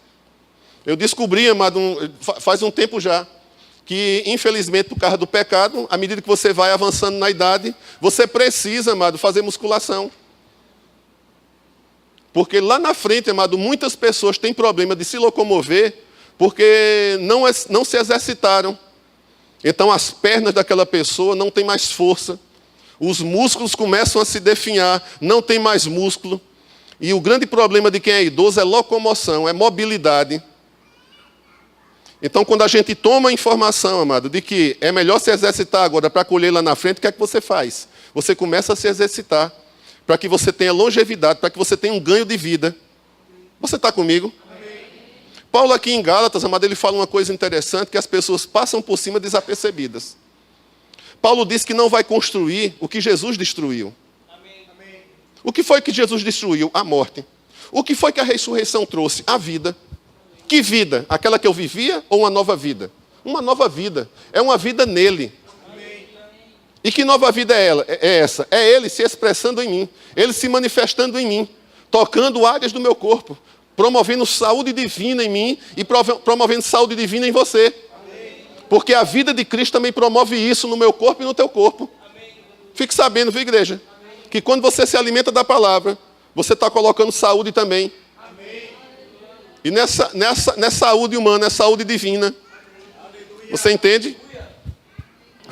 Eu descobri, amado, faz um tempo já, que infelizmente por causa do pecado, à medida que você vai avançando na idade, você precisa, amado, fazer musculação. Porque lá na frente, amado, muitas pessoas têm problema de se locomover porque não se exercitaram. Então as pernas daquela pessoa não têm mais força, os músculos começam a se definhar, não tem mais músculo. E o grande problema de quem é idoso é locomoção, é mobilidade. Então, quando a gente toma a informação, amado, de que é melhor se exercitar agora para colher lá na frente, o que é que você faz? Você começa a se exercitar para que você tenha longevidade, para que você tenha um ganho de vida. Você está comigo? Amém. Paulo aqui em Gálatas, amado, ele fala uma coisa interessante, que as pessoas passam por cima desapercebidas. Paulo diz que não vai construir o que Jesus destruiu. Amém. O que foi que Jesus destruiu? A morte. O que foi que a ressurreição trouxe? A vida. Que vida? Aquela que eu vivia ou uma nova vida? Uma nova vida. É uma vida nele. Amém. E que nova vida é essa? É ele se expressando em mim. Ele se manifestando em mim. Tocando áreas do meu corpo. Promovendo saúde divina em mim e promovendo saúde divina em você. Amém. Porque a vida de Cristo também promove isso no meu corpo e no teu corpo. Amém. Fique sabendo, viu, igreja? Amém. Que quando você se alimenta da palavra, você está colocando saúde também. E nessa saúde humana, é saúde divina. Você entende?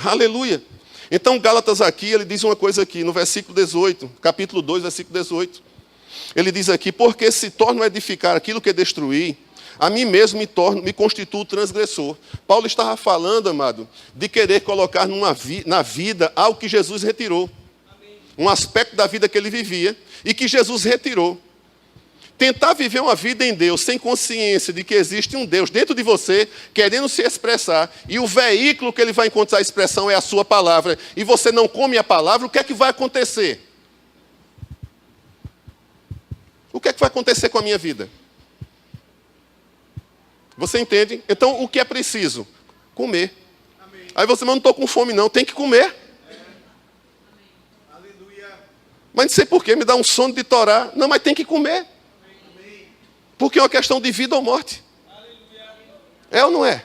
Aleluia. Então, Gálatas aqui, ele diz uma coisa aqui, no versículo 18, capítulo 2, versículo 18. Ele diz aqui, porque se torno a edificar aquilo que destruí, a mim mesmo me constituo transgressor. Paulo estava falando, amado, de querer colocar na vida algo que Jesus retirou. Um aspecto da vida que ele vivia e que Jesus retirou. Tentar viver uma vida em Deus sem consciência de que existe um Deus dentro de você, querendo se expressar, e o veículo que ele vai encontrar a expressão é a sua palavra, e você não come a palavra, o que é que vai acontecer? O que é que vai acontecer com a minha vida? Você entende? Então, o que é preciso? Comer. Amém. Aí você, mas não estou com fome não, tem que comer. Mas não sei porquê, me dá um sono de torar. Não, mas tem que comer. Porque é uma questão de vida ou morte. É ou não é?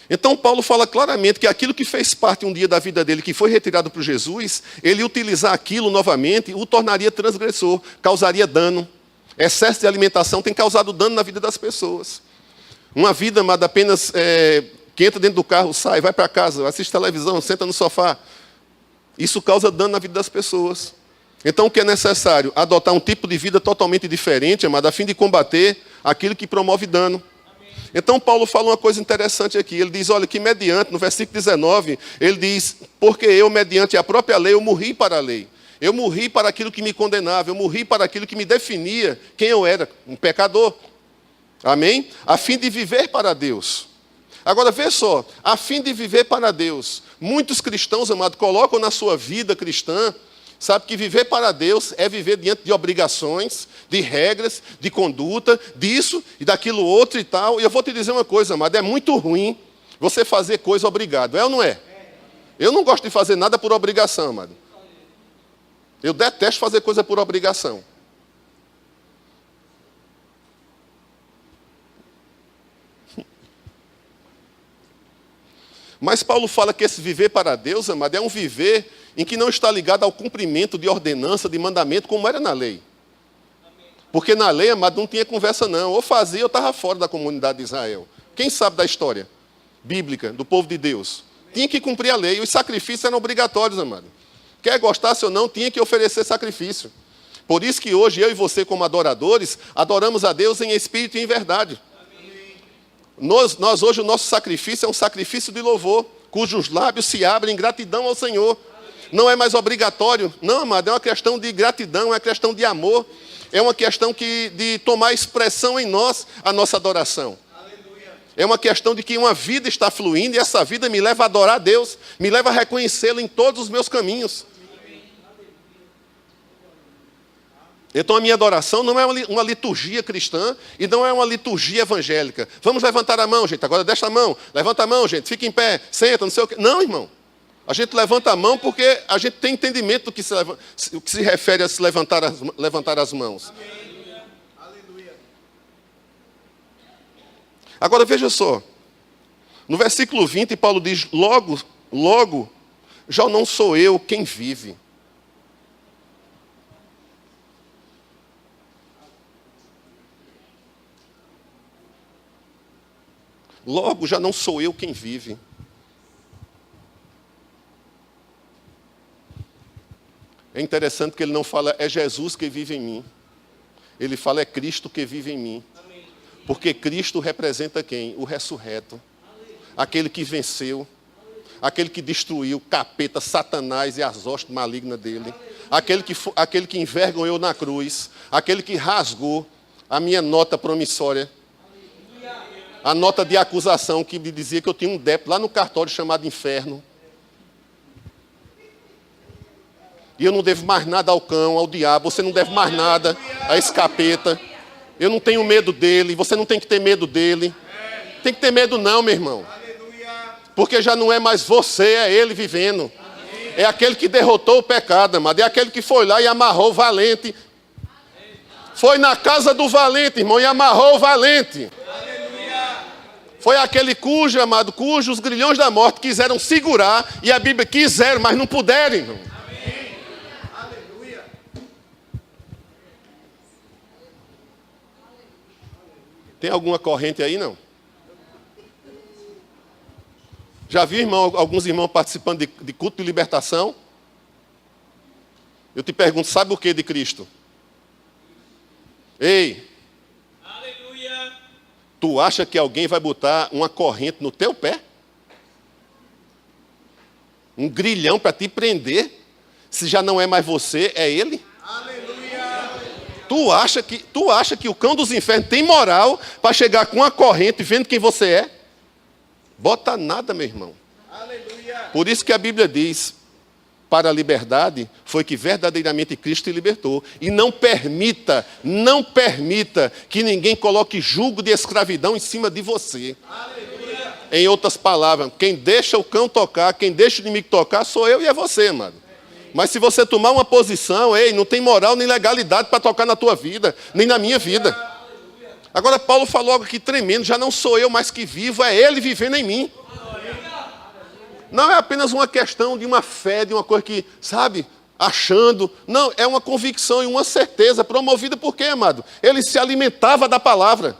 Então Paulo fala claramente que aquilo que fez parte um dia da vida dele, que foi retirado por Jesus, ele utilizar aquilo novamente, o tornaria transgressor, causaria dano. Excesso de alimentação tem causado dano na vida das pessoas. Uma vida, amada, apenas que entra dentro do carro, sai, vai para casa, assiste televisão, senta no sofá. Isso causa dano na vida das pessoas. Então, o que é necessário? Adotar um tipo de vida totalmente diferente, amado, a fim de combater aquilo que promove dano. Amém. Então, Paulo fala uma coisa interessante aqui. Ele diz, olha, que mediante, no versículo 19, ele diz, porque eu, mediante a própria lei, eu morri para a lei. Eu morri para aquilo que me condenava, eu morri para aquilo que me definia quem eu era, um pecador. Amém? A fim de viver para Deus. Agora, vê só, a fim de viver para Deus. Muitos cristãos, amado, colocam na sua vida cristã sabe que viver para Deus é viver diante de obrigações, de regras, de conduta, disso e daquilo outro e tal. E eu vou te dizer uma coisa, amado, é muito ruim você fazer coisa obrigado, é ou não é? Eu não gosto de fazer nada por obrigação, amado. Eu detesto fazer coisa por obrigação. Mas Paulo fala que esse viver para Deus, amado, é um viver em que não está ligado ao cumprimento de ordenança, de mandamento, como era na lei. Porque na lei, amado, não tinha conversa não. Ou fazia, ou estava fora da comunidade de Israel. Quem sabe da história bíblica, do povo de Deus? Tinha que cumprir a lei. Os sacrifícios eram obrigatórios, amado. Quer gostasse ou não, tinha que oferecer sacrifício. Por isso que hoje eu e você, como adoradores, adoramos a Deus em espírito e em verdade. Nós hoje, o nosso sacrifício é um sacrifício de louvor, cujos lábios se abrem em gratidão ao Senhor. Não é mais obrigatório. Não, amado, é uma questão de gratidão, é uma questão de amor. É uma questão de tomar expressão em nós a nossa adoração. É uma questão de que uma vida está fluindo e essa vida me leva a adorar a Deus, me leva a reconhecê-lo em todos os meus caminhos. Então a minha adoração não é uma liturgia cristã e não é uma liturgia evangélica. Vamos levantar a mão, gente. Agora deixa a mão. Levanta a mão, gente. Fica em pé. Senta, não sei o quê. Não, irmão. A gente levanta a mão porque a gente tem entendimento do que se refere a se levantar as mãos. Aleluia. Agora veja só. No versículo 20, Paulo diz, logo, já não sou eu quem vive. Logo, já não sou eu quem vive. É interessante que ele não fala, é Jesus que vive em mim. Ele fala, é Cristo que vive em mim. Porque Cristo representa quem? O ressurreto. Aquele que venceu. Aquele que destruiu capeta, Satanás e as hostes malignas dele. Aquele que envergonhou na cruz. Aquele que rasgou a minha nota promissória. A nota de acusação que me dizia que eu tinha um débito lá no cartório chamado inferno. E eu não devo mais nada ao cão, ao diabo. Você não deve mais nada a esse capeta. Eu não tenho medo dele. Você não tem que ter medo dele. Tem que ter medo não, meu irmão. Porque já não é mais você, é ele vivendo. É aquele que derrotou o pecado, amado. É aquele que foi lá e amarrou o valente. Foi na casa do valente, irmão, e amarrou o valente. Foi aquele cujos grilhões da morte quiseram segurar, e a Bíblia quiseram, mas não puderam, irmão. Amém. Aleluia. Tem alguma corrente aí, não? Já vi, irmão, alguns irmãos participando de culto de libertação? Eu te pergunto, sabe o que de Cristo? Ei! Aleluia. Tu acha que alguém vai botar uma corrente no teu pé? Um grilhão para te prender? Se já não é mais você, é ele? Aleluia. Tu acha que o cão dos infernos tem moral para chegar com uma corrente vendo quem você é? Bota nada, meu irmão. Aleluia. Por isso que a Bíblia diz, para a liberdade, foi que verdadeiramente Cristo te libertou. E não permita que ninguém coloque julgo de escravidão em cima de você. Aleluia. Em outras palavras, quem deixa o cão tocar, quem deixa o inimigo tocar, sou eu e é você, amado. Mas se você tomar uma posição, não tem moral nem legalidade para tocar na tua vida, nem na minha vida. Agora Paulo falou algo aqui tremendo, já não sou eu mais que vivo, é ele vivendo em mim. Não é apenas uma questão de uma fé, de uma coisa que, sabe, achando. Não, é uma convicção e uma certeza promovida por quê, amado? Ele se alimentava da palavra.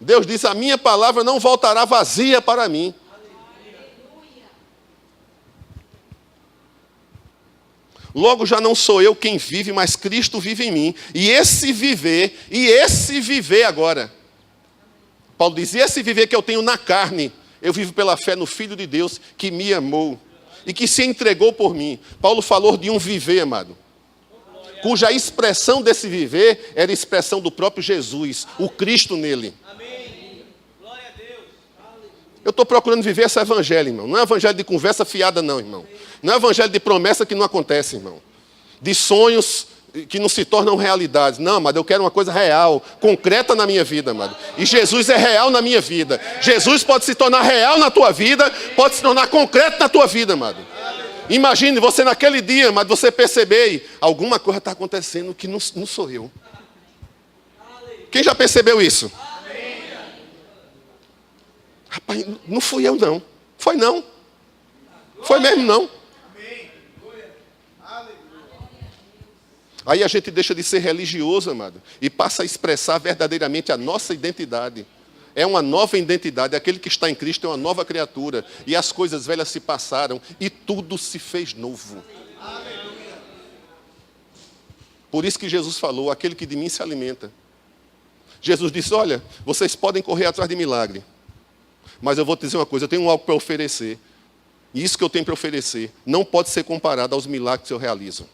Deus disse, a minha palavra não voltará vazia para mim. Logo já não sou eu quem vive, mas Cristo vive em mim. E esse viver agora. Paulo diz, e esse viver que eu tenho na carne, eu vivo pela fé no Filho de Deus que me amou e que se entregou por mim. Paulo falou de um viver, amado, cuja expressão desse viver era a expressão do próprio Jesus, o Cristo nele. Amém. Glória a Deus. Eu estou procurando viver esse evangelho, irmão. Não é evangelho de conversa fiada, não, irmão. Não é evangelho de promessa que não acontece, irmão. De sonhos que não se tornam realidades. Não, amado, eu quero uma coisa real, concreta na minha vida, amado. E Jesus é real na minha vida. Jesus pode se tornar real na tua vida, pode se tornar concreto na tua vida, amado. Imagine você naquele dia, amado, você perceber, alguma coisa está acontecendo que não sou eu. Quem já percebeu isso? Rapaz, não fui eu não. Foi não. Foi mesmo não. Aí a gente deixa de ser religioso, amado, e passa a expressar verdadeiramente a nossa identidade. É uma nova identidade. Aquele que está em Cristo é uma nova criatura. E as coisas velhas se passaram e tudo se fez novo. Por isso que Jesus falou, aquele que de mim se alimenta. Jesus disse, olha, vocês podem correr atrás de milagre. Mas eu vou te dizer uma coisa, eu tenho algo para oferecer. E isso que eu tenho para oferecer não pode ser comparado aos milagres que eu realizo.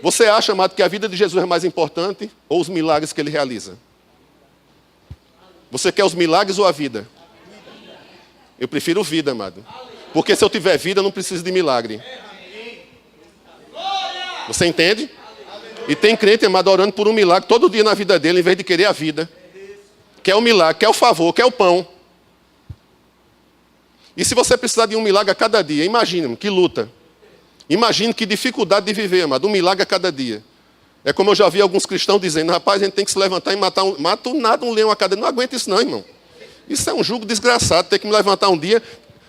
Você acha, amado, que a vida de Jesus é mais importante ou os milagres que ele realiza? Você quer os milagres ou a vida? Eu prefiro vida, amado. Porque se eu tiver vida, eu não preciso de milagre. Você entende? E tem crente, amado, orando por um milagre todo dia na vida dele, em vez de querer a vida. Quer o milagre, quer o favor, quer o pão. E se você precisar de um milagre a cada dia, imagine que luta. Imagine que dificuldade de viver, amado, um milagre a cada dia. É como eu já vi alguns cristãos dizendo, rapaz, a gente tem que se levantar e matar um leão a cada dia. Não aguenta isso não, irmão. Isso é um jugo desgraçado, ter que me levantar um dia.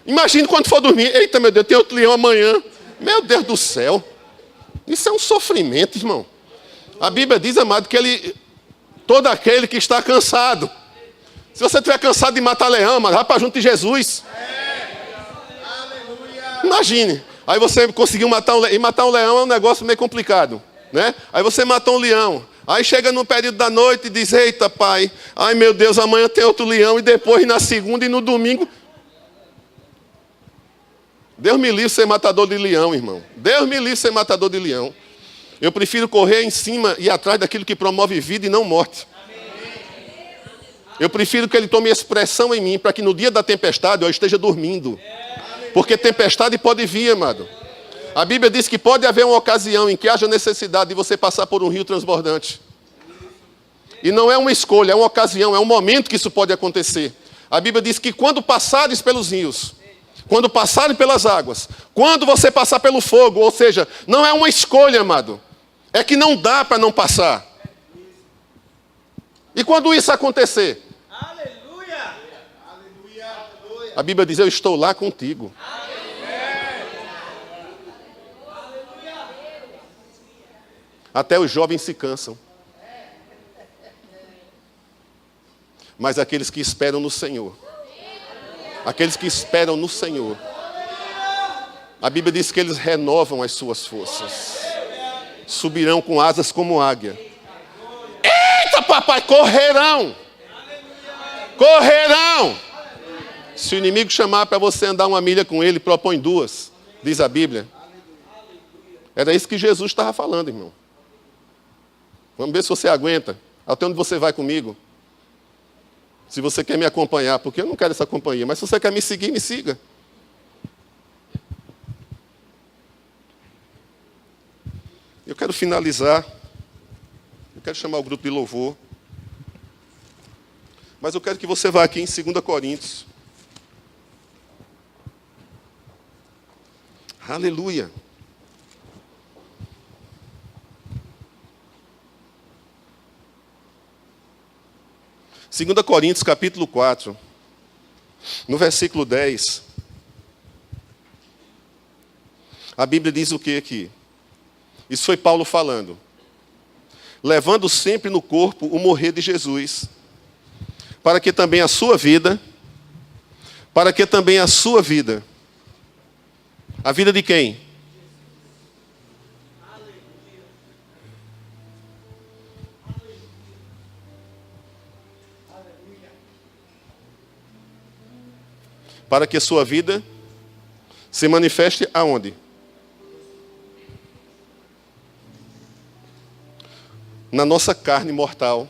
Imagine quando for dormir, eita, meu Deus, tem outro leão amanhã. Meu Deus do céu. Isso é um sofrimento, irmão. A Bíblia diz, amado, que todo aquele que está cansado. Se você estiver cansado de matar leão, amado, vai para junto de Jesus. Imagine. Aí você conseguiu matar um leão. E matar um leão é um negócio meio complicado, né? Aí você matou um leão. Aí chega no período da noite e diz, eita, pai, ai meu Deus, amanhã tem outro leão. E depois na segunda e no domingo. Deus me livre de ser matador de leão, irmão. Deus me livre de ser matador de leão. Eu prefiro correr em cima e atrás daquilo que promove vida e não morte. Eu prefiro que ele tome expressão em mim, para que no dia da tempestade eu esteja dormindo. Porque tempestade pode vir, amado. A Bíblia diz que pode haver uma ocasião em que haja necessidade de você passar por um rio transbordante. E não é uma escolha, é uma ocasião, é um momento que isso pode acontecer. A Bíblia diz que quando passares pelos rios, quando passarem pelas águas, quando você passar pelo fogo, ou seja, não é uma escolha, amado. É que não dá para não passar. E quando isso acontecer? Aleluia! A Bíblia diz, eu estou lá contigo. Até os jovens se cansam. Mas aqueles que esperam no Senhor. Aqueles que esperam no Senhor. A Bíblia diz que eles renovam as suas forças. Subirão com asas como águia. Eita, papai, correrão. Correrão. Se o inimigo chamar para você andar uma milha com ele, propõe 2, diz a Bíblia. Era isso que Jesus estava falando, irmão. Vamos ver se você aguenta. Até onde você vai comigo? Se você quer me acompanhar, porque eu não quero essa companhia, mas se você quer me seguir, me siga. Eu quero finalizar. Eu quero chamar o grupo de louvor. Mas eu quero que você vá aqui em 2 Coríntios. Aleluia. Segunda Coríntios, capítulo 4, no versículo 10, a Bíblia diz o que aqui? Isso foi Paulo falando. Levando sempre no corpo o morrer de Jesus, para que também a sua vida, a vida de quem? Para que a sua vida se manifeste aonde? Na nossa carne mortal.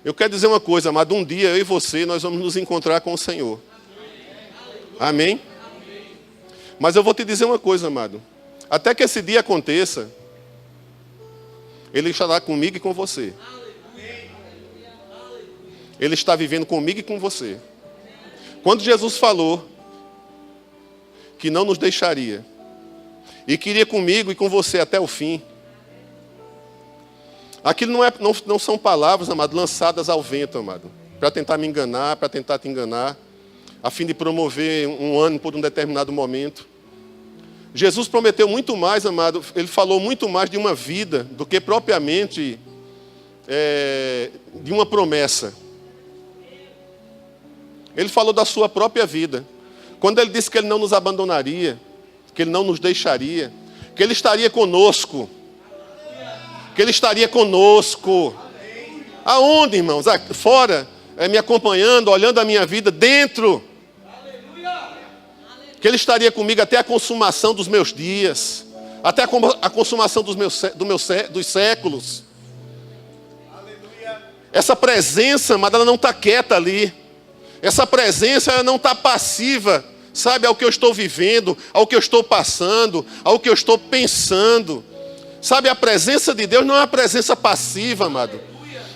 Eu quero dizer uma coisa, amado, um dia eu e você, nós vamos nos encontrar com o Senhor. Amém? Mas eu vou te dizer uma coisa, amado. Até que esse dia aconteça, Ele estará comigo e com você. Ele está vivendo comigo e com você. Quando Jesus falou que não nos deixaria e que iria comigo e com você até o fim, aquilo não são palavras, amado, lançadas ao vento, amado, para tentar me enganar, para tentar te enganar, a fim de promover um ânimo por um determinado momento. Jesus prometeu muito mais, amado, Ele falou muito mais de uma vida do que propriamente de uma promessa. Ele falou da sua própria vida. Quando Ele disse que Ele não nos abandonaria, que Ele não nos deixaria, que Ele estaria conosco. Que Ele estaria conosco. Aonde, irmãos? Fora, me acompanhando, olhando a minha vida, dentro. Que Ele estaria comigo até a consumação dos meus dias, até a consumação dos séculos. Essa presença, mas ela não está quieta ali. Essa presença ela não está passiva, sabe, ao que eu estou vivendo, ao que eu estou passando, ao que eu estou pensando. Sabe, a presença de Deus não é uma presença passiva, amado.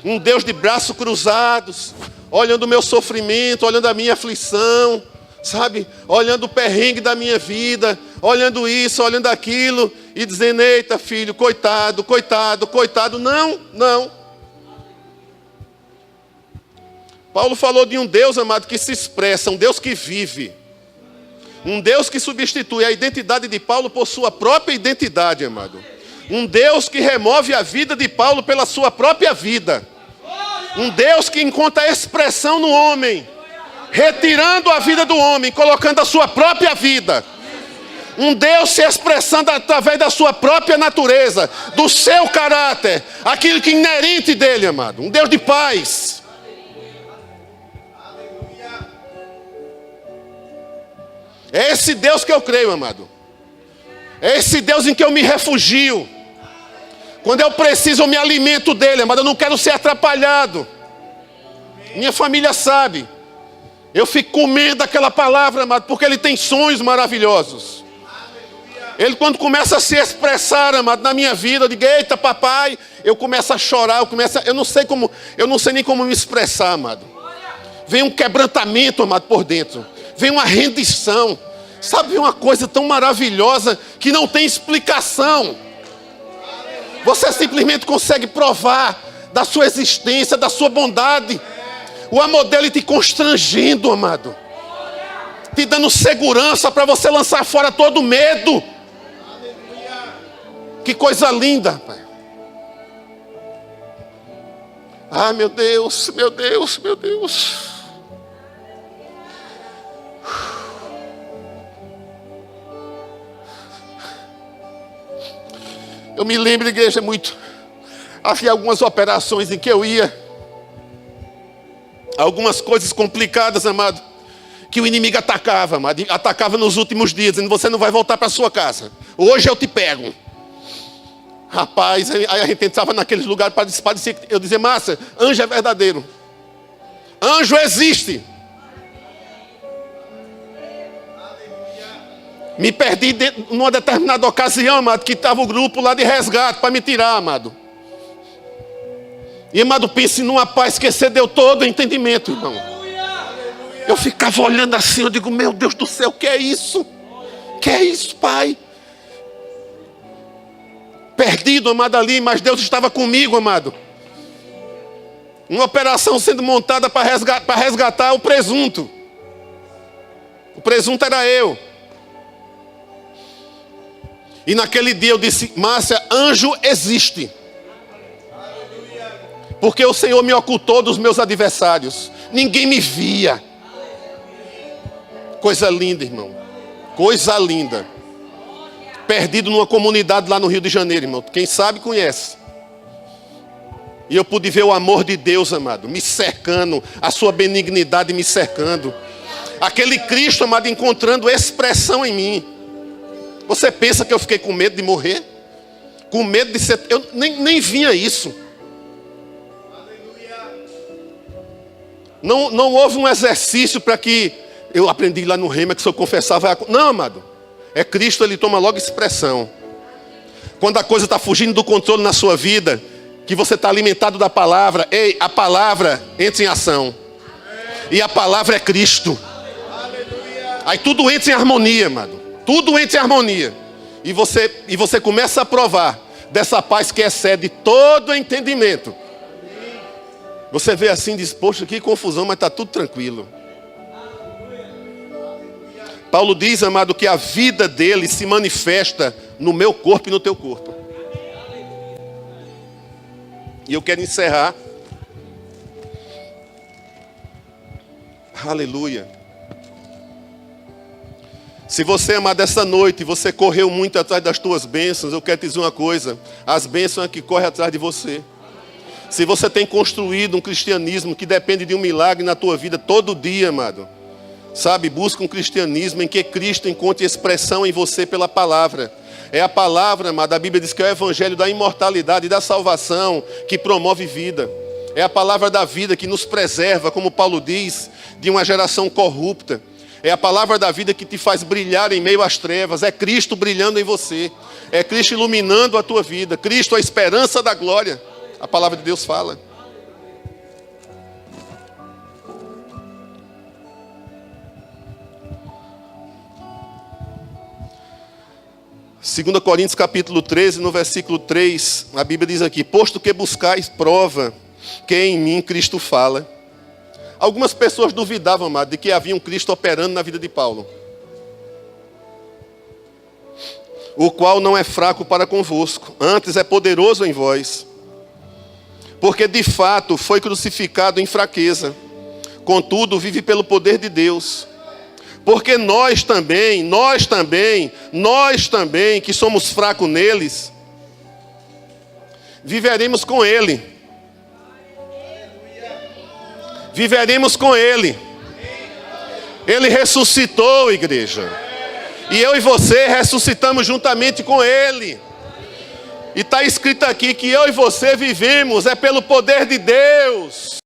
Um Deus de braços cruzados, olhando o meu sofrimento, olhando a minha aflição, sabe, olhando o perrengue da minha vida, olhando isso, olhando aquilo, e dizendo, eita filho, coitado, coitado, coitado. Não, não. Paulo falou de um Deus, amado, que se expressa, um Deus que vive. Um Deus que substitui a identidade de Paulo por sua própria identidade, amado. Um Deus que remove a vida de Paulo pela sua própria vida. Um Deus que encontra expressão no homem, retirando a vida do homem, colocando a sua própria vida. Um Deus se expressando através da sua própria natureza, do seu caráter, aquilo que é inerente dele, amado. Um Deus de paz. É esse Deus que eu creio, amado. É esse Deus em que eu me refugio. Quando eu preciso, eu me alimento dele, amado. Eu não quero ser atrapalhado. Minha família sabe. Eu fico comendo aquela palavra, amado, porque ele tem sonhos maravilhosos. Ele, quando começa a se expressar, amado, na minha vida, eu digo, eita papai, eu começo a chorar, eu não sei nem como me expressar, amado. Vem um quebrantamento, amado, por dentro. Vem uma rendição. Sabe, uma coisa tão maravilhosa que não tem explicação. Você simplesmente consegue provar da sua existência, da sua bondade. O amor dele te constrangendo, amado. Te dando segurança para você lançar fora todo medo. Que coisa linda, pai. Ah, meu Deus, meu Deus, meu Deus. Eu me lembro, igreja, muito. Havia algumas operações em que eu ia. Algumas coisas complicadas, amado. Que o inimigo atacava, amado. Atacava nos últimos dias, dizendo, você não vai voltar para sua casa. Hoje eu te pego. Rapaz, aí a gente entrava naqueles lugares para dizer, eu dizia, Márcia, anjo é verdadeiro. Anjo existe. Me perdi numa determinada ocasião, amado, que estava o grupo lá de resgate para me tirar, amado. E, amado, pense numa paz que excedeu todo o entendimento, irmão. Eu ficava olhando assim, eu digo, meu Deus do céu, o que é isso? O que é isso, pai? Perdido, amado, ali, mas Deus estava comigo, amado. Uma operação sendo montada para resgatar o presunto. O presunto era eu. E naquele dia eu disse, Márcia, anjo existe. Porque o Senhor me ocultou dos meus adversários. Ninguém me via. Coisa linda, irmão. Coisa linda. Perdido numa comunidade lá no Rio de Janeiro, irmão. Quem sabe conhece. E eu pude ver o amor de Deus, amado, me cercando. A sua benignidade me cercando. Aquele Cristo, amado, encontrando expressão em mim. Você pensa que eu fiquei com medo de morrer? Com medo de ser... Eu nem vinha isso. Não houve um exercício para que eu aprendi lá no Rema que se eu confessar vai... Não, amado. É Cristo, ele toma logo expressão. Quando a coisa está fugindo do controle na sua vida, que você está alimentado da palavra, ei, a palavra entra em ação. E a palavra é Cristo. Aí tudo entra em harmonia, amado. Tudo entra em harmonia. E você começa a provar dessa paz que excede todo entendimento. Você vê assim, diz, poxa, que confusão, mas está tudo tranquilo. Paulo diz, amado, que a vida dele se manifesta no meu corpo e no teu corpo. E eu quero encerrar. Aleluia. Se você, amado, essa noite, você correu muito atrás das tuas bênçãos, eu quero te dizer uma coisa. As bênçãos é que correm atrás de você. Se você tem construído um cristianismo que depende de um milagre na tua vida todo dia, amado. Sabe, busca um cristianismo em que Cristo encontre expressão em você pela palavra. É a palavra, amado, a Bíblia diz que é o evangelho da imortalidade e da salvação que promove vida. É a palavra da vida que nos preserva, como Paulo diz, de uma geração corrupta. É a palavra da vida que te faz brilhar em meio às trevas. É Cristo brilhando em você. É Cristo iluminando a tua vida. Cristo, a esperança da glória. A palavra de Deus fala. Segunda Coríntios capítulo 13, no versículo 3, a Bíblia diz aqui: posto que buscais prova que em mim Cristo fala. Algumas pessoas duvidavam, amado, de que havia um Cristo operando na vida de Paulo. O qual não é fraco para convosco, antes é poderoso em vós. Porque de fato foi crucificado em fraqueza, contudo vive pelo poder de Deus. Porque nós também, que somos fracos neles, viveremos com Ele. Viveremos com Ele. Ele ressuscitou, igreja. E eu e você ressuscitamos juntamente com Ele. E está escrito aqui que eu e você vivemos, é pelo poder de Deus.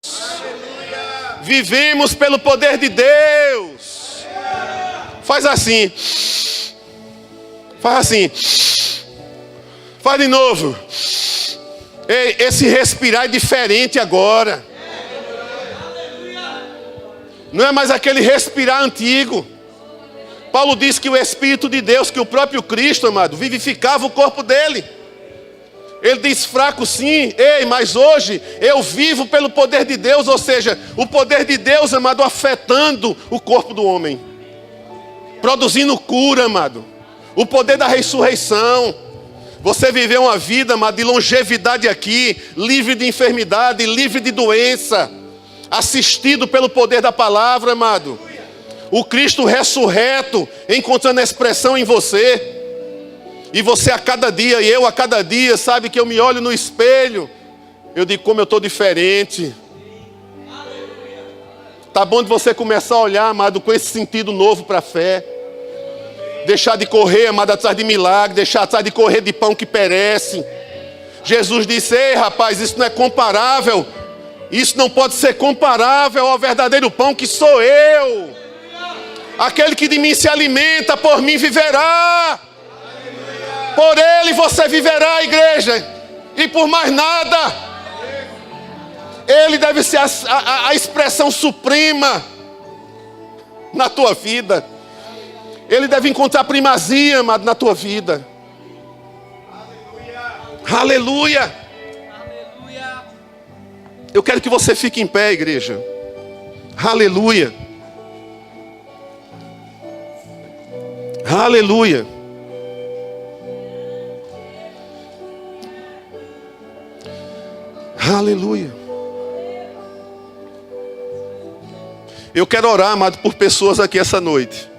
Vivemos pelo poder de Deus. Faz assim. Faz assim. Faz de novo. Ei, esse respirar é diferente agora. Não é mais aquele respirar antigo. Paulo diz que o Espírito de Deus, que o próprio Cristo, amado, vivificava o corpo dele. Ele diz fraco sim, ei, mas hoje eu vivo pelo poder de Deus, ou seja, o poder de Deus, amado, afetando o corpo do homem. Produzindo cura, amado. O poder da ressurreição. Você viveu uma vida, amado, de longevidade aqui, livre de enfermidade, livre de doença, assistido pelo poder da palavra, amado. O Cristo ressurreto, encontrando expressão em você. E você a cada dia, e eu a cada dia, sabe que eu me olho no espelho, eu digo como eu estou diferente. Tá bom de você começar a olhar, amado, com esse sentido novo para a fé. Deixar de correr, amado, atrás de milagre, deixar atrás de correr de pão que perece. Jesus disse: ei, rapaz, isso não é comparável. Isso não pode ser comparável ao verdadeiro pão que sou eu. Aquele que de mim se alimenta, por mim viverá. Por ele você viverá, igreja. E por mais nada. Ele deve ser a expressão suprema na tua vida. Ele deve encontrar primazia, amado, na tua vida. Aleluia. Aleluia. Eu quero que você fique em pé, igreja. Aleluia. Aleluia. Aleluia. Eu quero orar, amado, por pessoas aqui essa noite